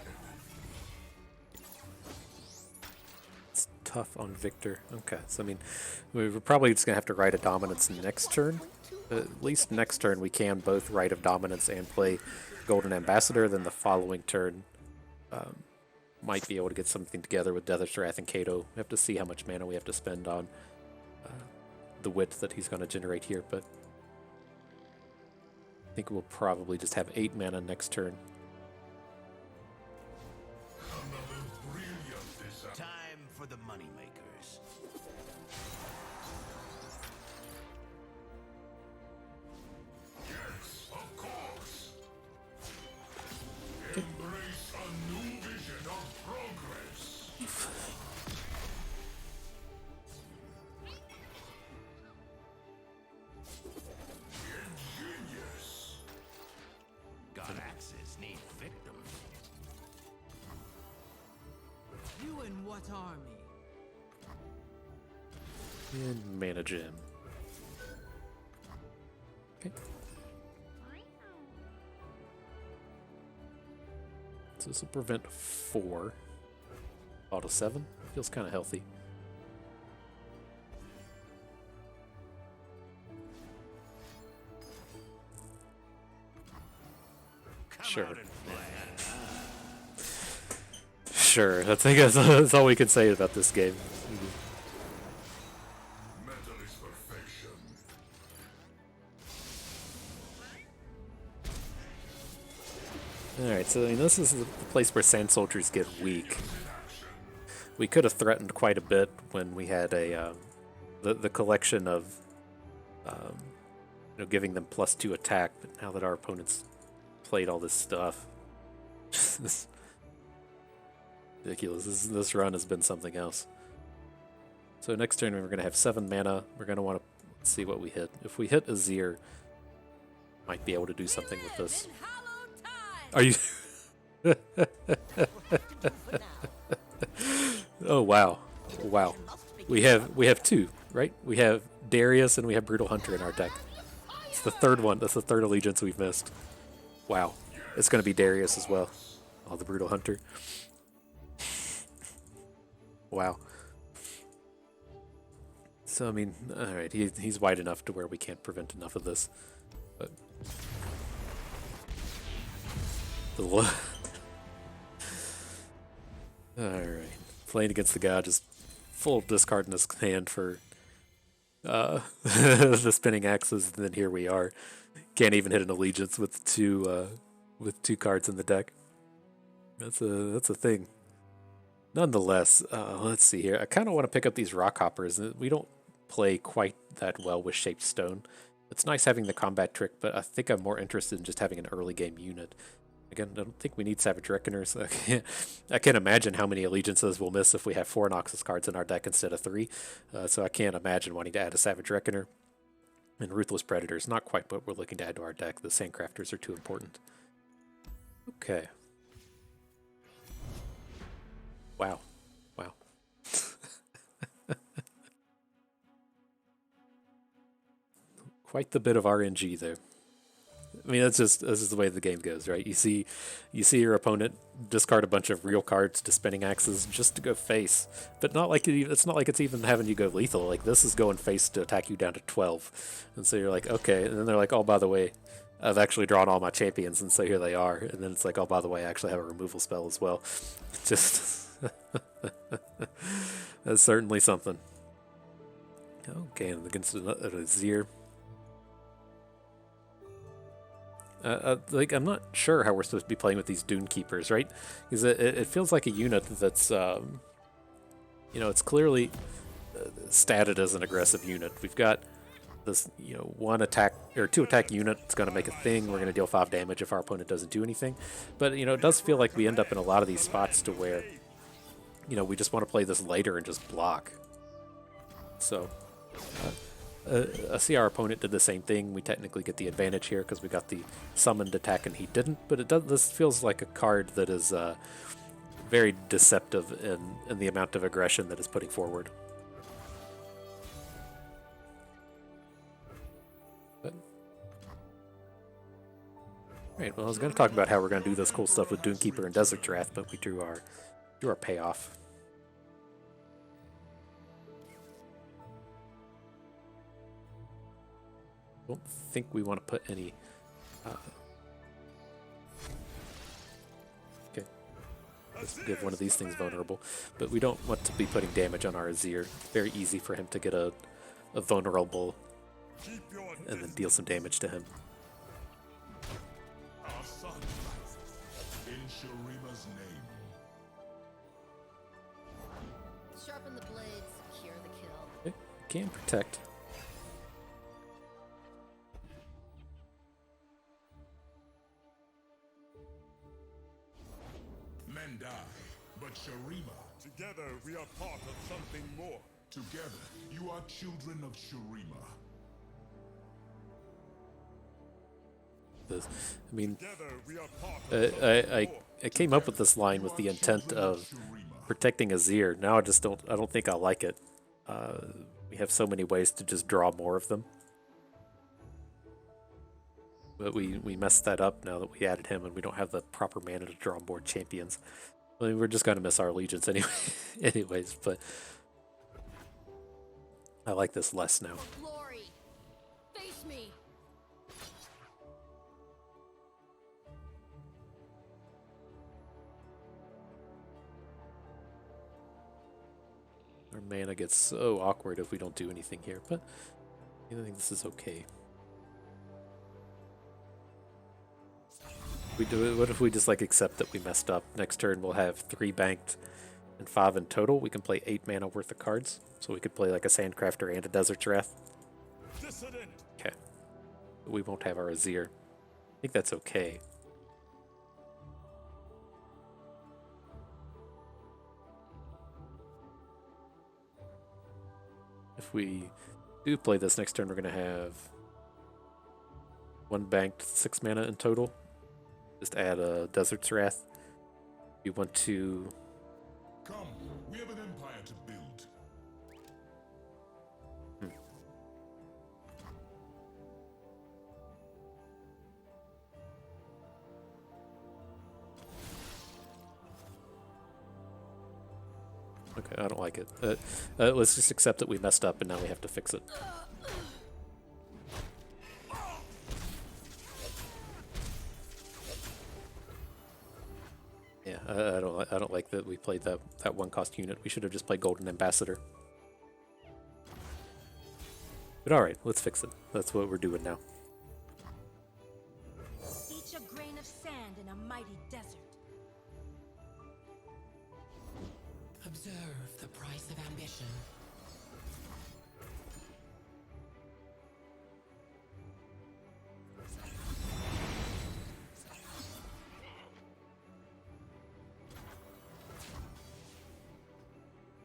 A: It's tough on Victor. Okay, so I mean, we're probably just gonna have to write a dominance next turn. At least next turn we can both write of dominance and play Golden Ambassador. Then the following turn, might be able to get something together with Deather's Wrath and Kato. We have to see how much mana we have to spend on the width that he's going to generate here, but I think we'll probably just have 8 mana next turn.
B: Another brilliant design.
D: Time for the moneymakers.
B: Yes, of course. Embrace a new vision of progress. Ingenious.
D: God axes need victims.
C: You and what army?
A: And mana gem. Okay. So this will prevent 4. Auto 7. Feels kind of healthy.
D: Come
A: Sure.
D: out and play.
A: Sure, I think that's all we can say about this game.
B: Metal is perfection.
A: Alright, so I mean, this is the place where Sand Soldiers get weak. We could have threatened quite a bit when we had a the collection of giving them +2 attack, but now that our opponents played all this stuff, this ridiculous. This run has been something else. So next turn we're going to have 7 mana. We're going to want to see what we hit. If we hit Azir, might be able to do something with this. Are you? Oh wow, wow. We have 2, right? We have Darius and we have Brutal Hunter in our deck. It's the third one. That's the third allegiance we've missed. Wow. It's going to be Darius as well. Oh, the Brutal Hunter. Wow. So I mean, all right, he's wide enough to where we can't prevent enough of this. But all right, playing against the guy just full discard in his hand for the spinning axes, and then here we are. Can't even hit an allegiance with 2 cards in the deck. That's a thing. Nonetheless, let's see here. I kind of want to pick up these rock hoppers. We don't play quite that well with shaped stone. It's nice having the combat trick, but I think I'm more interested in just having an early game unit. Again, I don't think we need Savage Reckoners. I can't imagine how many allegiances we'll miss if we have 4 Noxus cards in our deck instead of 3. So I can't imagine wanting to add a Savage Reckoner. And Ruthless Predators, not quite what we're looking to add to our deck. The Sandcrafters are too important. Okay. Wow. Wow. Quite the bit of RNG there. I mean, this is the way the game goes, right? You see your opponent discard a bunch of real cards to spinning axes just to go face, but not like it's not like it's even having you go lethal. Like this is going face to attack you down to 12, and so you're like, okay, and then they're like, oh, by the way, I've actually drawn all my champions, and so here they are, and then it's like, oh, by the way, I actually have a removal spell as well. Just that's certainly something. Okay, and against an Azir. Like I'm not sure how we're supposed to be playing with these Dune Keepers, right? Because it feels like a unit that's, it's clearly statted as an aggressive unit. We've got this, 1 attack or 2 attack unit. It's going to make a thing. We're going to deal 5 damage if our opponent doesn't do anything. But it does feel like we end up in a lot of these spots to where, we just want to play this later and just block. So a CR opponent did the same thing. We technically get the advantage here because we got the summoned attack and he didn't. But it does. This feels like a card that is very deceptive in the amount of aggression that it's putting forward. But, right. Well, I was going to talk about how we're going to do this cool stuff with Doomkeeper and Desert Wrath, but we drew our payoff. Don't think we want to put any. Okay, let's give one of these things vulnerable, but we don't want to be putting damage on our Azir. Very easy for him to get a vulnerable and then deal some damage to him.
B: Our son rises in Shurima's name.
C: Sharpen the blades, secure the kill.
A: Okay, can protect.
B: Men die, but Shurima. Together we are part of something more. Together, you are children of Shurima.
A: I mean,
B: Together we are part of
A: I came up with this line with the intent of protecting Azir. Now I don't think I like it. We have so many ways to just draw more of them. But we messed that up now that we added him and we don't have the proper mana to draw on board champions. I mean, we're just going to miss our Allegiance anyway, anyways, but I like this less now.
C: Glory! Face me!
A: Our mana gets so awkward if we don't do anything here, but I think this is okay. We do it. What if we just like accept that we messed up? Next turn we'll have 3 banked and 5 in total. We can play 8 mana worth of cards, so we could play like a Sandcrafter and a Desert Wrath.
B: dissident.
A: Okay, but we won't have our Azir. I think that's okay. If we do play this next turn, we're gonna have 1 banked, 6 mana in total. Just add a Desert's Wrath. We want to.
B: Come, we have an empire to build.
A: Okay, I don't like it. Let's just accept that we messed up and now we have to fix it. Yeah, I don't like that we played that 1-cost unit. We should have just played Golden Ambassador. But all right, let's fix it. That's what we're doing now.
C: Each a grain of sand in a mighty desert.
F: Observe the price of ambition.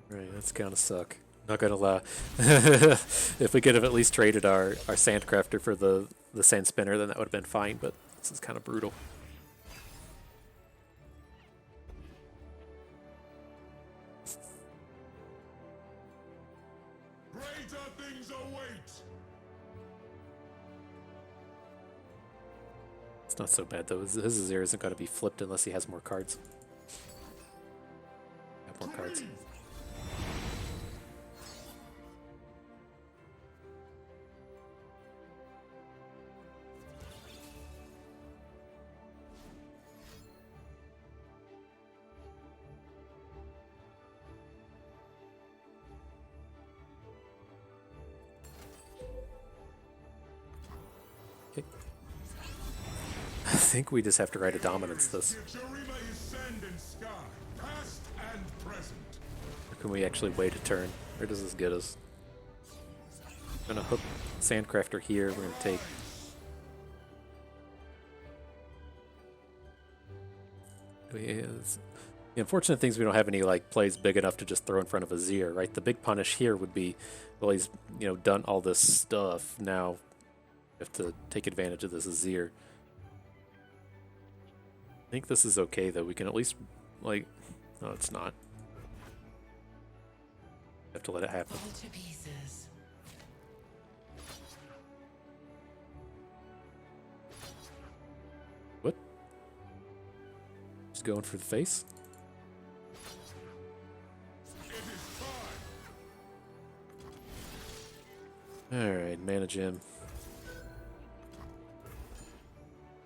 A: Right, that's gonna suck. Not gonna lie. If we could have at least traded our Sandcrafter for the Sand Spinner, then that would have been fine, but this is kind of brutal.
B: Greater things await.
A: It's not so bad though. His Azir isn't gonna be flipped unless he has more cards. Have more cards. Okay. I think we just have to write a dominance this.
B: Shurima is sand and sky, past and present.
A: Or can we actually wait a turn? Where does this get us? I'm gonna hook Sandcrafter here. We're gonna take. The unfortunate thing is we don't have any like plays big enough to just throw in front of Azir, right? The big punish here would be, well, he's done all this stuff. Now we have to take advantage of this Azir. I think this is okay though. We can at least like, no, it's not. Have to let it happen.
C: Fall to pieces.
A: What? Just going for the face? Alright, manage him.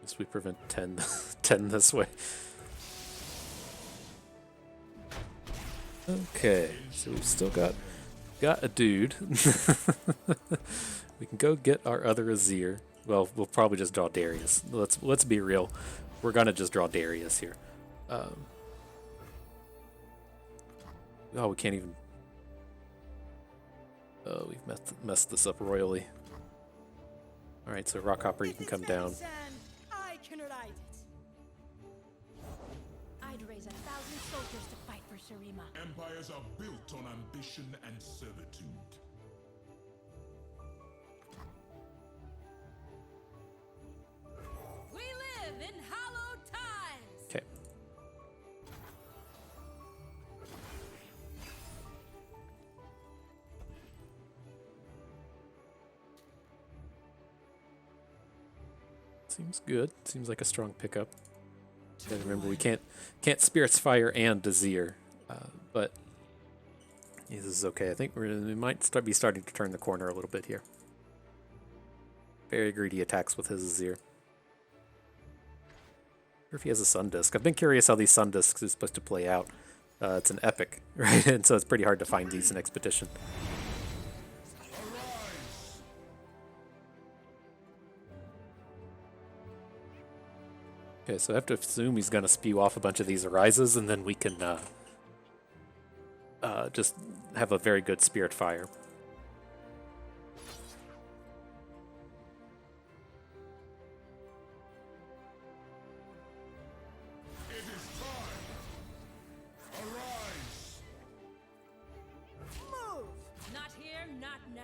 A: Guess we prevent 10, 10 this way. Okay, so we've still got a dude. We can go get our other Azir. Well, we'll probably just draw Darius. Let's be real. We're gonna just draw Darius here. Oh, we can't even. Oh, we've messed this up royally. All right, so Rockhopper, you can come down.
C: I can ride it.
E: I'd raise 1,000 soldiers to fight for Shurima.
B: Empires are built on ambition and servitude.
C: We live in hallowed times.
A: Okay. Seems good. Seems like a strong pickup. Gotta remember, we can't Spirits Fire and Azir, but yeah, this is okay. I think we might be starting to turn the corner a little bit here. Very greedy attacks with his Azir. Or if he has a Sun Disc. I've been curious how these Sun Discs is supposed to play out. It's an epic, right? And so it's pretty hard to find these in Expedition. Okay, so I have to assume he's going to spew off a bunch of these Arises, and then we can just have a very good Spirit Fire.
B: It is time. Arise.
C: Move. Not here, not now.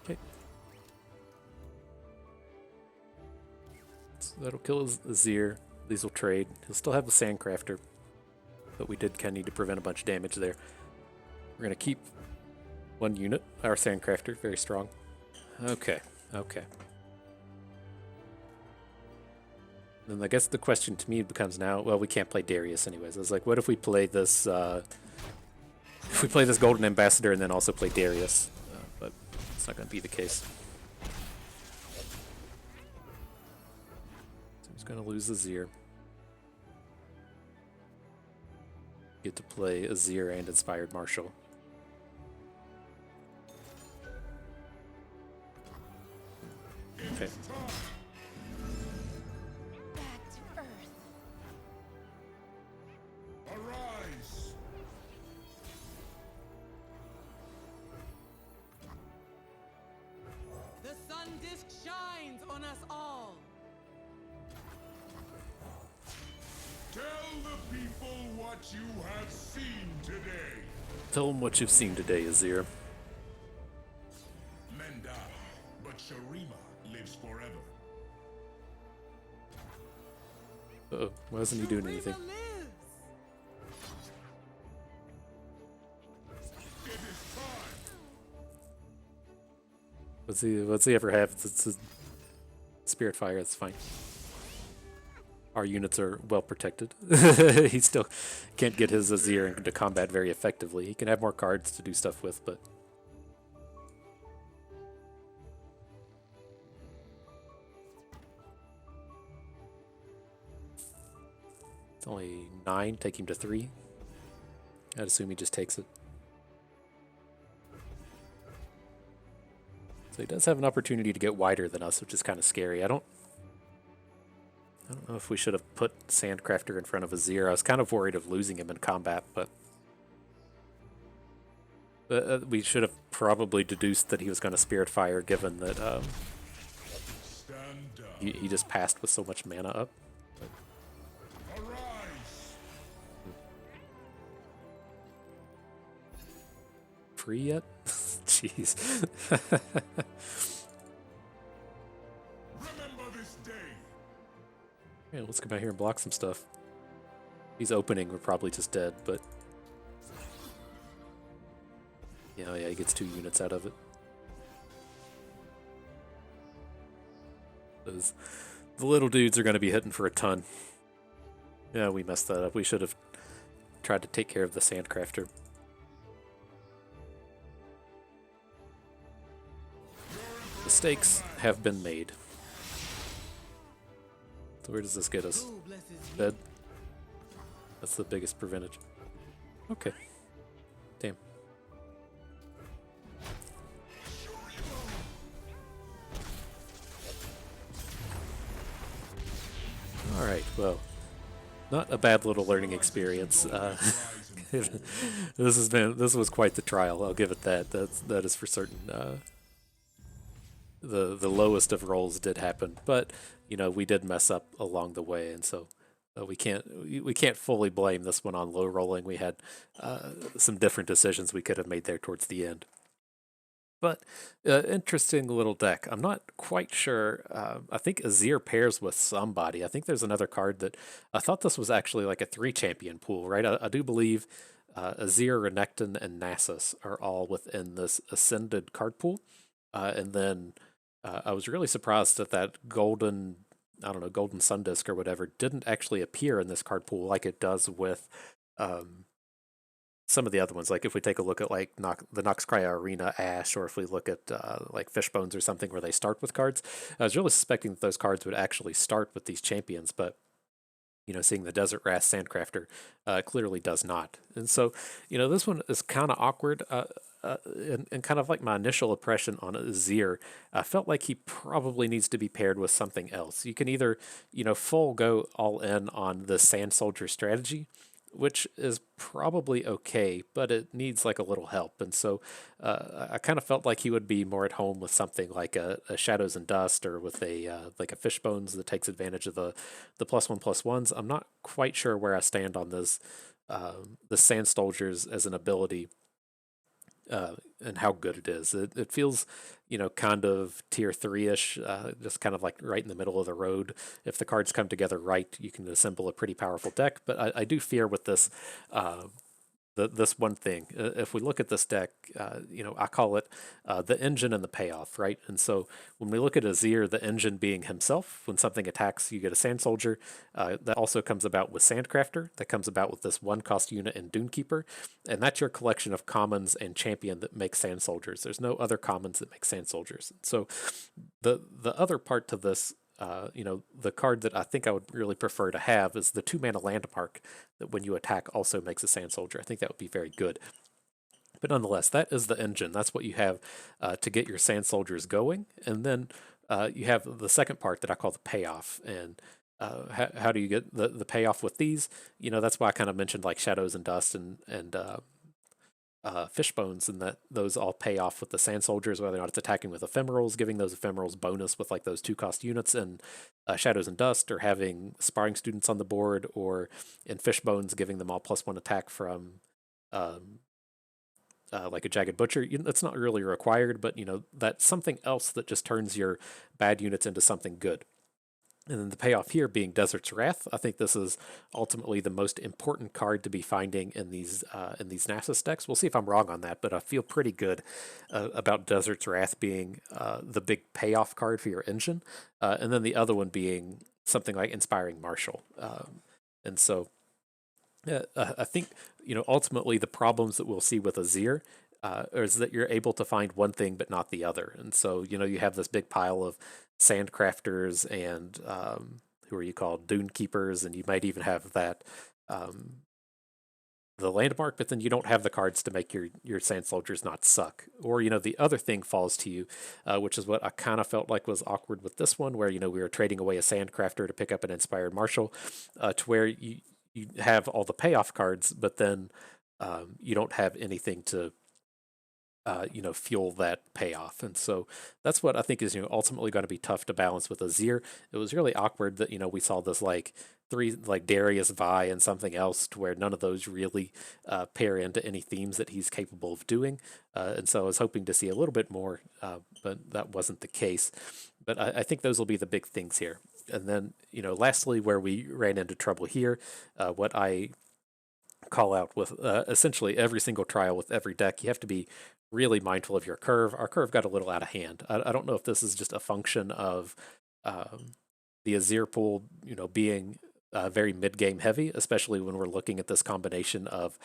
A: Okay. So that'll kill his Azir. These will trade. He'll still have the Sandcrafter, but we did kind of need to prevent a bunch of damage there. We're going to keep one unit, our Sandcrafter, very strong. Okay, okay. Then I guess the question to me becomes now, well, we can't play Darius anyways. I was like, what if we play this, Golden Ambassador and then also play Darius? But it's not going to be the case. So he's going to lose Azir. Get to play Azir and Inspired Marshal. Okay.
E: Back to Earth.
B: Arise.
C: The sun disk shines on us all.
B: Tell the people what you have seen today.
A: Tell them what you've seen today, Azir.
B: Men die, but Shurima lives forever.
A: Uh-oh, why isn't he doing anything?
C: Shurima lives.
B: It is time.
A: What's he ever have? It's a Spirit Fire, that's fine. Our units are well protected. He still can't get his Azir into combat very effectively. He can have more cards to do stuff with, but... It's only 9, take him to 3. I'd assume he just takes it. So he does have an opportunity to get wider than us, which is kind of scary. I don't know if we should have put Sandcrafter in front of Azir. I was kind of worried of losing him in combat, but We should have probably deduced that he was going to Spirit Fire, given that
B: Stand down.
A: he just passed with so much mana up.
B: Arise.
A: Free yet? Jeez.
B: Remember this day.
A: Yeah, let's come out here and block some stuff. He's opening, we're probably just dead, but... Yeah, he gets 2 units out of it. The little dudes are going to be hitting for a ton. Yeah, we messed that up. We should have tried to take care of the Sandcrafter. Mistakes have been made. So where does this get us? Dead? That's the biggest percentage. Okay. Damn. Alright, well, not a bad little learning experience. This was quite the trial, I'll give it that. That is for certain. The lowest of rolls did happen, but you know, we did mess up along the way, and so we can't fully blame this one on low rolling. We had some different decisions we could have made there towards the end. But interesting little deck. I'm not quite sure. I think Azir pairs with somebody. I think there's another card that I thought this was actually like a 3-champion pool, right? I do believe Azir, Renekton, and Nasus are all within this Ascended card pool. And then I was really surprised that that golden, I don't know, golden sun disk or whatever didn't actually appear in this card pool like it does with some of the other ones. Like if we take a look at like the Noxcry Arena Ash, or if we look at like Fishbones or something where they start with cards, I was really suspecting that those cards would actually start with these champions, but you know, seeing the Desert Wrath Sandcrafter clearly does not. And so, you know, this one is kind of awkward. And kind of like my initial impression on Azir, I felt like he probably needs to be paired with something else. You can either, you know, full go all in on the Sand Soldier strategy, which is probably okay, but it needs like a little help. And so I kind of felt like he would be more at home with something like a Shadows and Dust, or with a like a Fishbones that takes advantage of the +1/+1s. I'm not quite sure where I stand on this the Sand Soldiers as an ability. And how good it is. It feels, you know, kind of tier 3-ish, just kind of like right in the middle of the road. If the cards come together right, you can assemble a pretty powerful deck. But I do fear with this this one thing. If we look at this deck, you know, I call it the engine and the payoff, right? And so when we look at Azir, the engine being himself, when something attacks, you get a Sand Soldier. That also comes about with Sandcrafter. That comes about with this 1-cost unit in Dunekeeper. And that's your collection of commons and champion that makes Sand Soldiers. There's no other commons that make Sand Soldiers. So the other part to this, you know, the card that I think I would really prefer to have is the 2-mana Landmark that when you attack also makes a Sand Soldier. I think that would be very good. But nonetheless, that is the engine. That's what you have to get your Sand Soldiers going. And then you have the second part that I call the payoff. And how do you get the payoff with these? You know, that's why I kind of mentioned like Shadows and Dust and Fishbones, and that those all pay off with the Sand Soldiers, whether or not it's attacking with ephemerals, giving those ephemerals bonus with like those 2-cost units in Shadows and Dust, or having sparring students on the board, or in Fishbones giving them all +1 attack from like a Jagged Butcher. That's not really required, but you know, that's something else that just turns your bad units into something good. And then the payoff here being Desert's Wrath. I think this is ultimately the most important card to be finding in these Nasus decks. We'll see if I'm wrong on that, but I feel pretty good about Desert's Wrath being the big payoff card for your engine, and then the other one being something like Inspiring Marshal. And so I think, you know, ultimately the problems that we'll see with Azir is that you're able to find one thing but not the other. And so, you know, you have this big pile of Sandcrafters and who are you called, Dune Keepers, and you might even have that the Landmark, but then you don't have the cards to make your Sand Soldiers not suck. Or, you know, the other thing falls to you, which is what I kind of felt like was awkward with this one, where, you know, we were trading away a Sandcrafter to pick up an Inspired Marshal, to where you have all the payoff cards, but then you don't have anything to fuel that payoff. And so that's what I think is, ultimately going to be tough to balance with Azir. It was really awkward that, we saw this like three, like Darius, Vi, and something else to where none of those really pair into any themes that he's capable of doing. And so I was hoping to see a little bit more, but that wasn't the case. But I think those will be the big things here. And then, lastly, where we ran into trouble here, what I call out with essentially every single trial with every deck, you have to be really mindful of your curve. Our curve got a little out of hand. I don't know if this is just a function of the Azir pool, being very mid-game heavy, especially when we're looking at this combination of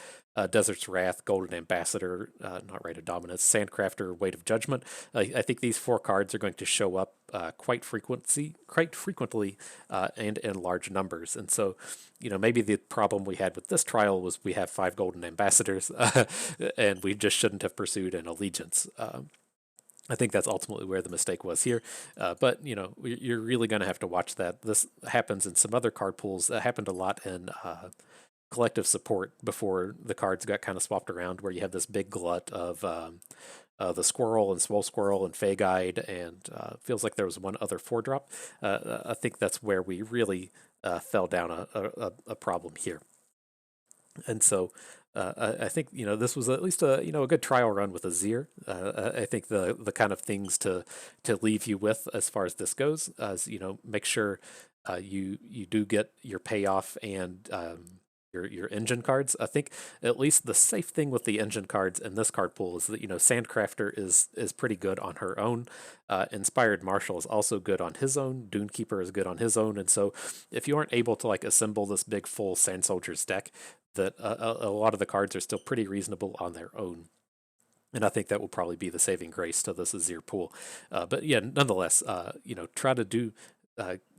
A: Desert's Wrath, Golden Ambassador, not Rite of Dominance, Sandcrafter, Weight of Judgment. I think these 4 cards are going to show up quite frequently and in large numbers. And so, maybe the problem we had with this trial was we have 5 Golden Ambassadors and we just shouldn't have pursued an Allegiance. I think that's ultimately where the mistake was here. But, you're really going to have to watch that. This happens in some other card pools. That happened a lot in collective support before the cards got kind of swapped around, where you have this big glut of the Squirrel and Swole Squirrel and Fey Guide, and feels like there was one other 4-drop. I think that's where we really fell down a problem here. And so I think this was at least a good trial run with Azir. I think the kind of things to leave you with as far as this goes is make sure you do get your payoff and your engine cards. I think at least the safe thing with the engine cards in this card pool is that Sandcrafter is pretty good on her own. Inspired Marshal is also good on his own. Dunekeeper is good on his own. And so if you aren't able to assemble this big full Sand Soldiers deck, that a lot of the cards are still pretty reasonable on their own. And I think that will probably be the saving grace to this Azir pool. But yeah, nonetheless, try to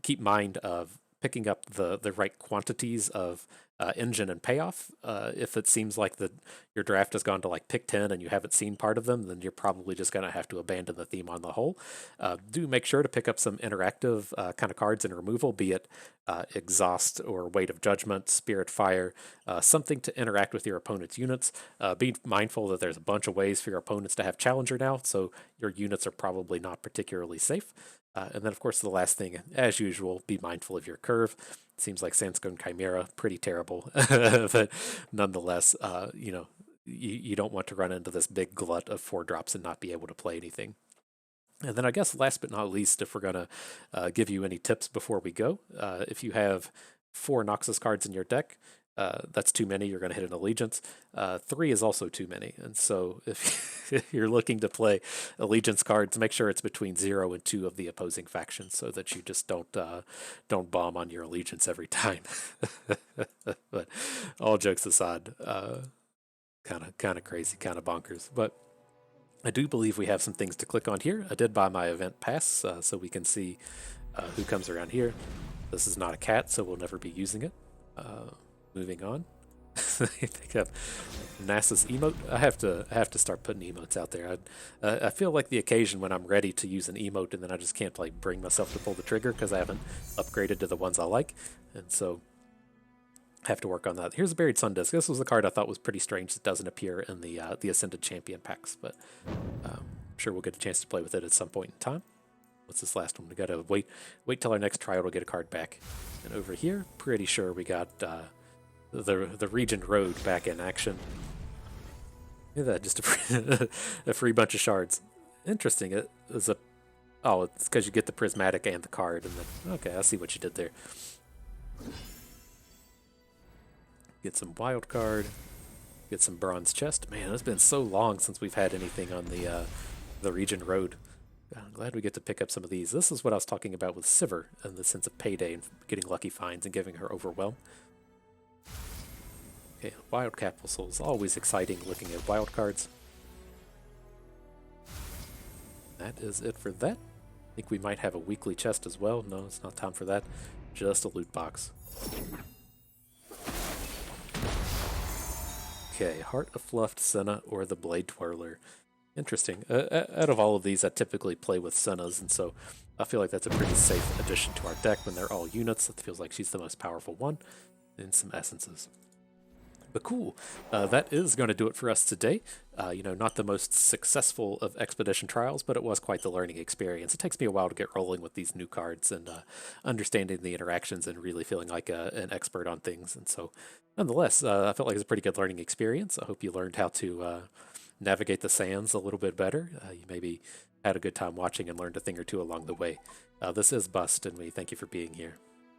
A: keep mind of picking up the right quantities of engine and payoff. If it seems like your draft has gone to pick 10 and you haven't seen part of them, then you're probably just going to have to abandon the theme on the whole. Do make sure to pick up some interactive kind of cards in removal, be it Exhaust or Weight of Judgment, Spirit Fire, something to interact with your opponent's units. Be mindful that there's a bunch of ways for your opponents to have Challenger now, so your units are probably not particularly safe. And then, of course, the last thing, as usual, be mindful of your curve. It seems like Sandscone Chimera, pretty terrible. But nonetheless, you don't want to run into this big glut of 4-drops and not be able to play anything. And then I guess last but not least, if we're going to give you any tips before we go, if you have 4 Noxus cards in your deck, that's too many. You're going to hit an Allegiance. 3 is also too many. And so if you're looking to play Allegiance cards, make sure it's between 0 and 2 of the opposing faction so that you just don't bomb on your Allegiance every time. But all jokes aside, kind of crazy, kind of bonkers. But I do believe we have some things to click on here. I did buy my event pass so we can see who comes around here. This is not a cat, so we'll never be using it. Moving on. I pick up Nasus emote. I have to start putting emotes out there. I feel like the occasion when I'm ready to use an emote and then I just can't bring myself to pull the trigger because I haven't upgraded to the ones I like, and so I have to work on that. Here's a Buried Sun Disc. This was a card I thought was pretty strange. It doesn't appear in the Ascended Champion packs, but I'm sure we'll get a chance to play with it at some point in time. What's this last one? We gotta wait till our next trial to get a card back. And over here, pretty sure we got the Regent Road back in action. Look at that, just a free bunch of shards. Interesting. It's because you get the prismatic and the card, and then okay, I see what you did there. Get some wild card. Get some bronze chest. Man, it's been so long since we've had anything on the Regent Road. I'm glad we get to pick up some of these. This is what I was talking about with Sivir and the sense of payday and getting lucky finds and giving her overwhelm. Okay, Wild Capsule is always exciting looking at wild cards. That is it for that. I think we might have a weekly chest as well. No, it's not time for that. Just a loot box. Okay, Heart of Fluffed, Senna, or the Blade Twirler. Interesting. Out of all of these, I typically play with Sennas, and so I feel like that's a pretty safe addition to our deck when they're all units. It feels like she's the most powerful one. And some essences. But cool, that is going to do it for us today. Not the most successful of expedition trials, but it was quite the learning experience. It takes me a while to get rolling with these new cards and understanding the interactions and really feeling like an expert on things. And so, nonetheless, I felt like it was a pretty good learning experience. I hope you learned how to navigate the sands a little bit better. You maybe had a good time watching and learned a thing or two along the way. This is Bust, and we thank you for being here.